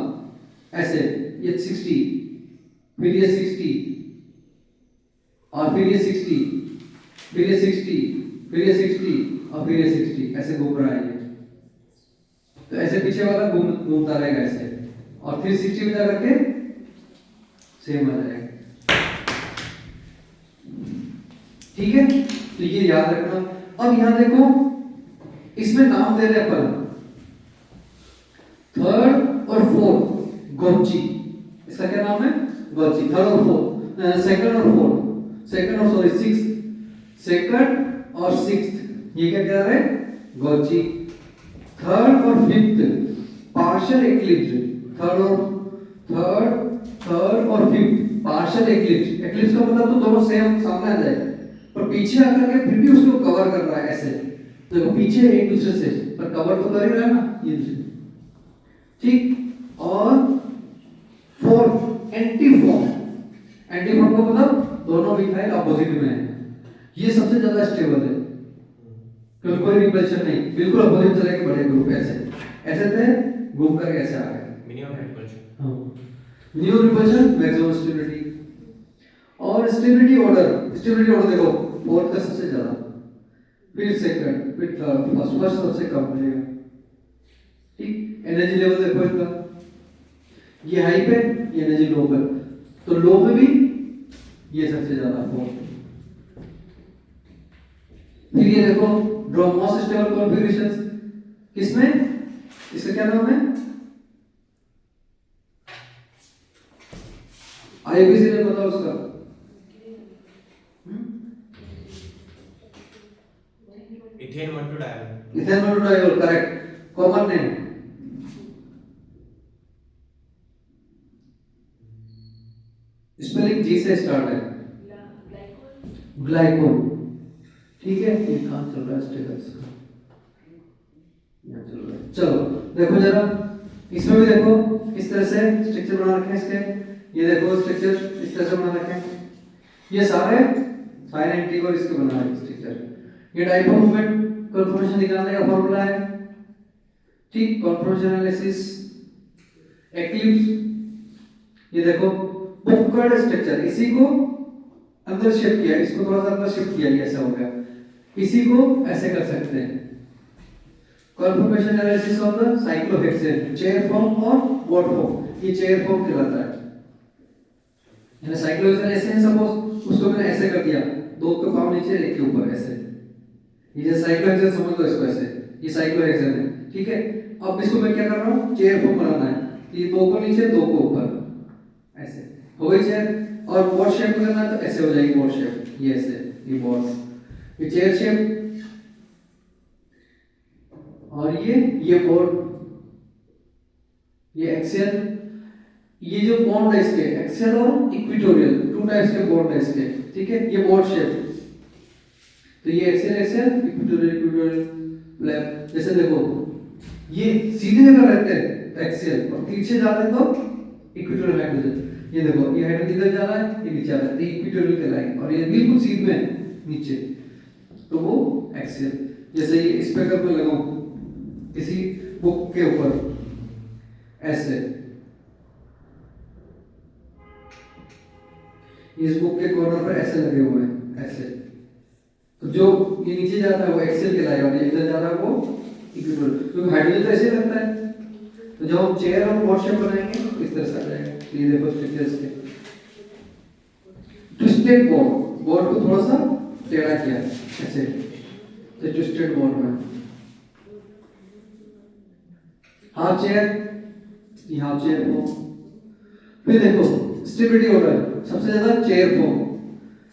ऐसे, ये 60, फिर ये 60, और फिर ये 60, फिर ये 60, फिर ये 60, और फिर ये 60, ऐसे घूम रहा है ये। तो ऐसे पीछे वाला घूमता रहेगा ऐसे, और फिर 60 में जाकर के सेम आ जाएगा, ठीक है। तो ये याद रखना। अब यहां देखो, इसमें नाम दे रहे अपन थर्ड और फोर्थ, गोची, इसका क्या नाम है? गोची। थर्ड और फोर्थ, सेकंड और फोर्थ, सेकंड और सॉरी सिक्स्थ, सेकंड और सिक्स्थ, ये क्या कह रहे हैं? गोची। थर्ड और फिफ्थ पार्शियल एक्लिप्स, थर्ड और फिफ्थ पार्शियल एक्लिप्स। एक्लिप्स का मतलब तो दोनों सेम सामने आ जाएगा, पर पीछे आकर के फिर भी उसको कवर कर रहा है ऐसे, देखो पीछे एक दूसरे से, पर कवर तो कर ही रहा है ना ये दूसरे, ठीक। और फोर्थ एंटीफॉर्म, एंटीफॉर्म का मतलब दोनों मिथाइल अपोजिट में है, ये सबसे ज्यादा स्टेबल है क्योंकि कोई रिपल्शन नहीं, बिल्कुल अपोजिट तरह के बड़े ग्रुप ऐसे थे, घूम कर ऐसे आ गए, मिनिमम रिपल्शन। हां, मिनिमम रिपल्शन, मैक्सिमम स्टेबिलिटी। और स्टेबिलिटी ऑर्डर देखो, फोर्थ का सबसे ज्यादा, फिर सेकंड, फिर थर्ड, फर्स्ट सबसे कम मिलेगा, ठीक। एनर्जी लेवल देखो इसका, ये हाई पे, ये एनर्जी लो पे, तो लो में भी ये सबसे ज्यादा फोर्थ। फिर ये देखो ड्रॉ मोस्ट स्टेबल कॉन्फ़िगरेशंस, किसमें? इसका क्या नाम है? आईपीसी ने बताओ उसका, ethane 1,2-diol। Ethane 1,2-diol, correct. Common name spelling G से स्टार्ट है, ग्लाइकोल, ठीक है। ये कहां चल रहा है स्टेटस का, यहां चल रहा है। चलो देखो जरा, इसमें भी देखो इस तरह से स्ट्रक्चर बना रखे हैं इसके, ये देखो स्ट्रक्चर इस तरह से बना रखे हैं, ये सारे साइन एंटी और इसके बना रहे स्ट्रक्चर। ये डाइपोल मोमेंट कन्फॉर्मेशन निकालने का फार्मूला है, ठीक। कन्फॉर्मेशन एनालिसिस, एक्लिप्स, ये देखो बुकर्ड स्ट्रक्चर, इसी को अंदर शिफ्ट किया, इसको थोड़ा सा अंदर शिफ्ट किया, ये ऐसा हो गया, इसी को ऐसे कर सकते हैं। Conformation analysis of the cyclohexane, chair form और वॉट फॉर्म, ये चेयर फॉर्म कहलाता है। यानी साइक्लोहेक्सेन ऐसे है, सपोज उसको मैंने ऐसे कर दिया, दो के पांव नीचे एक के ऊपर ऐसे, ये साइक्लोहेक्सेन समझ लो इसको ऐसे, ये साइक्लोहेक्सेन है, ठीक है। अब इसको मैं क्या कर रहा हूं, चेयर फॉर्म बनाना है, ये दो को नीचे दो को ऊपर, ऐसे हो गई चेयर। और बॉड शेप में करना है तो ऐसे हो जाएगी बॉड शेप, ये ऐसे, ये बॉड, चेयर शेप, और ये बोर्ड, ये एक्सियल, ये जो बॉन्ड है इसके एक्सियल और इक्वेटोरियल, टू टाइप्स के बॉन्ड है इसके, ठीक है, ये बॉन्ड शेप। तो ये axial axial, equatorial equatorial, flap. जैसे देखो ये सीधे अगर रहते हैं एक्सियल और पीछे जाते हैं तो इक्वेटोरियल हाइड्रोजन। ये देखो ये हाइड्रोजन इधर जा रहा है, ये नीचे आ रहा है, ये इक्वेटोरियल कहलाएंगे, और ये बिल्कुल सीधे में नीचे, तो वो एक्सियल। जैसे ये इस पे अगर मैं लगाऊं किसी बुक के ऊपर ऐसे, इस बुक के कॉर्नर पर ऐसे लगे हुए हैं ऐसे, तो जो ये नीचे जाता है वो एक्सियल कहलाएगा, और ये इधर जा रहा है वो इक्वेटोरियल, क्योंकि हाइड्रोजन तो ऐसे लगता है। तो जब हम चेयर और बॉड शेप बनाएंगे तो इस तरह से आ जाएगा। ये देखो स्ट्रक्चर्स के ट्विस्टेड बॉन्ड, बॉन्ड को थोड़ा सा टेढ़ा किया ऐसे, तो ट्विस्टेड बॉन्ड में हाफ चेयर, ये हाफ चेयर फॉर्म। फिर देखो स्टेबिलिटी ऑर्डर, सबसे ज्यादा चेयर फॉर्म,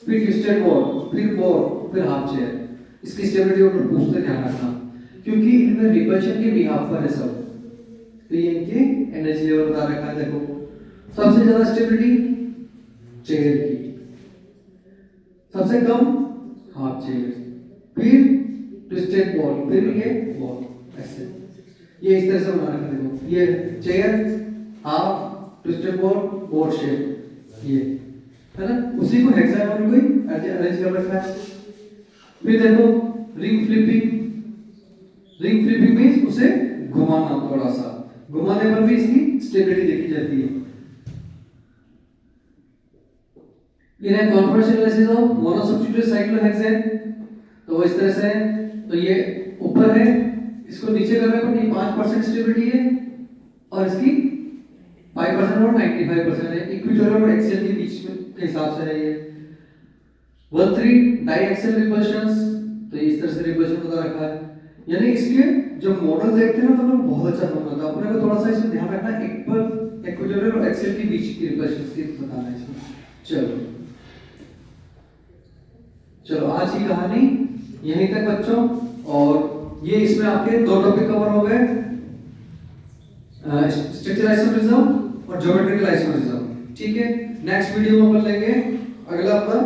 फिर ट्विस्टेड बॉन्ड, फिर बॉन्ड, फिर हाफ चेयर। इसकी स्टेबिलिटी ऑर्डर पूछते ध्यान रखना, क्योंकि इनमें रिपल्शन के बिहाफ पर है सब, तो ये इनके एनर्जी लेवल बता रखा है। देखो सबसे ज्यादा स्टेबिलिटी चेयर की, सबसे कम हाफ चेयर, फिर ट्विस्टेड बॉल, फिर ये बॉल ऐसे, ये इस तरह से बना रखा है। देखो ये chair, half, twisted ball, ball shape, ये है ना, उसी को हेक्सागोन को अरेंज कर रखा है। फिर देखो ring flipping, ring flipping means उसे घुमाना, थोड़ा सा घुमाने पर भी इसकी स्टेबिलिटी देखी जाती है। ये है कॉन्फरेंस एनालिसिस ऑफ मोनोसब्स्टिट्यूटेड साइक्लोहेक्सेन, तो वो इस तरह से है। तो ये ऊपर है, इसको नीचे करने पर ये 5% स्टेबिलिटी है, और इसकी 5% और 95% है। इक्वेटोरियल और एक्सियल के बीच में के हिसाब से है ये। 1-3 डाई एक्सियल रिपल्शंस, तो इस तरह से रिपल्शन बता रखा है। यानी इसके जब मॉडल देखते हैं ना तो हमें बहुत अच्छा समझ आता है। अपने को थोड़ा सा इसमें ध्यान रखना है, इक्वेटोरियल और एक्सियल के बीच की रिपल्शन से बताना है इसमें। चलो आज की कहानी यहीं तक बच्चों, और ये इसमें आपके 2 टॉपिक कवर हो गए, स्ट्रक्चरल आइसोमेरिज्म और ज्योमेट्रिकल आइसोमेरिज्म, ठीक है। नेक्स्ट वीडियो में अपन लेंगे अगला अपना,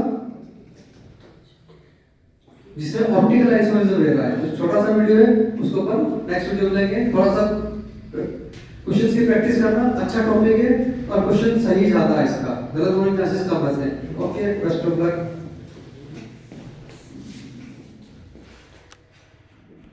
जिसमें ऑप्टिकल आइसोमेरिज्म ले रहा है। तो छोटा सा वीडियो है, उसको अपन नेक्स्ट वीडियो में लेंगे। थोड़ा सा क्वेश्चंस की प्रैक्टिस करना, अच्छा टॉपिक है और क्वेश्चन सही ज्यादा है इसका, गलत होने के चांसेस कम रहते हैं। Okay, best of luck.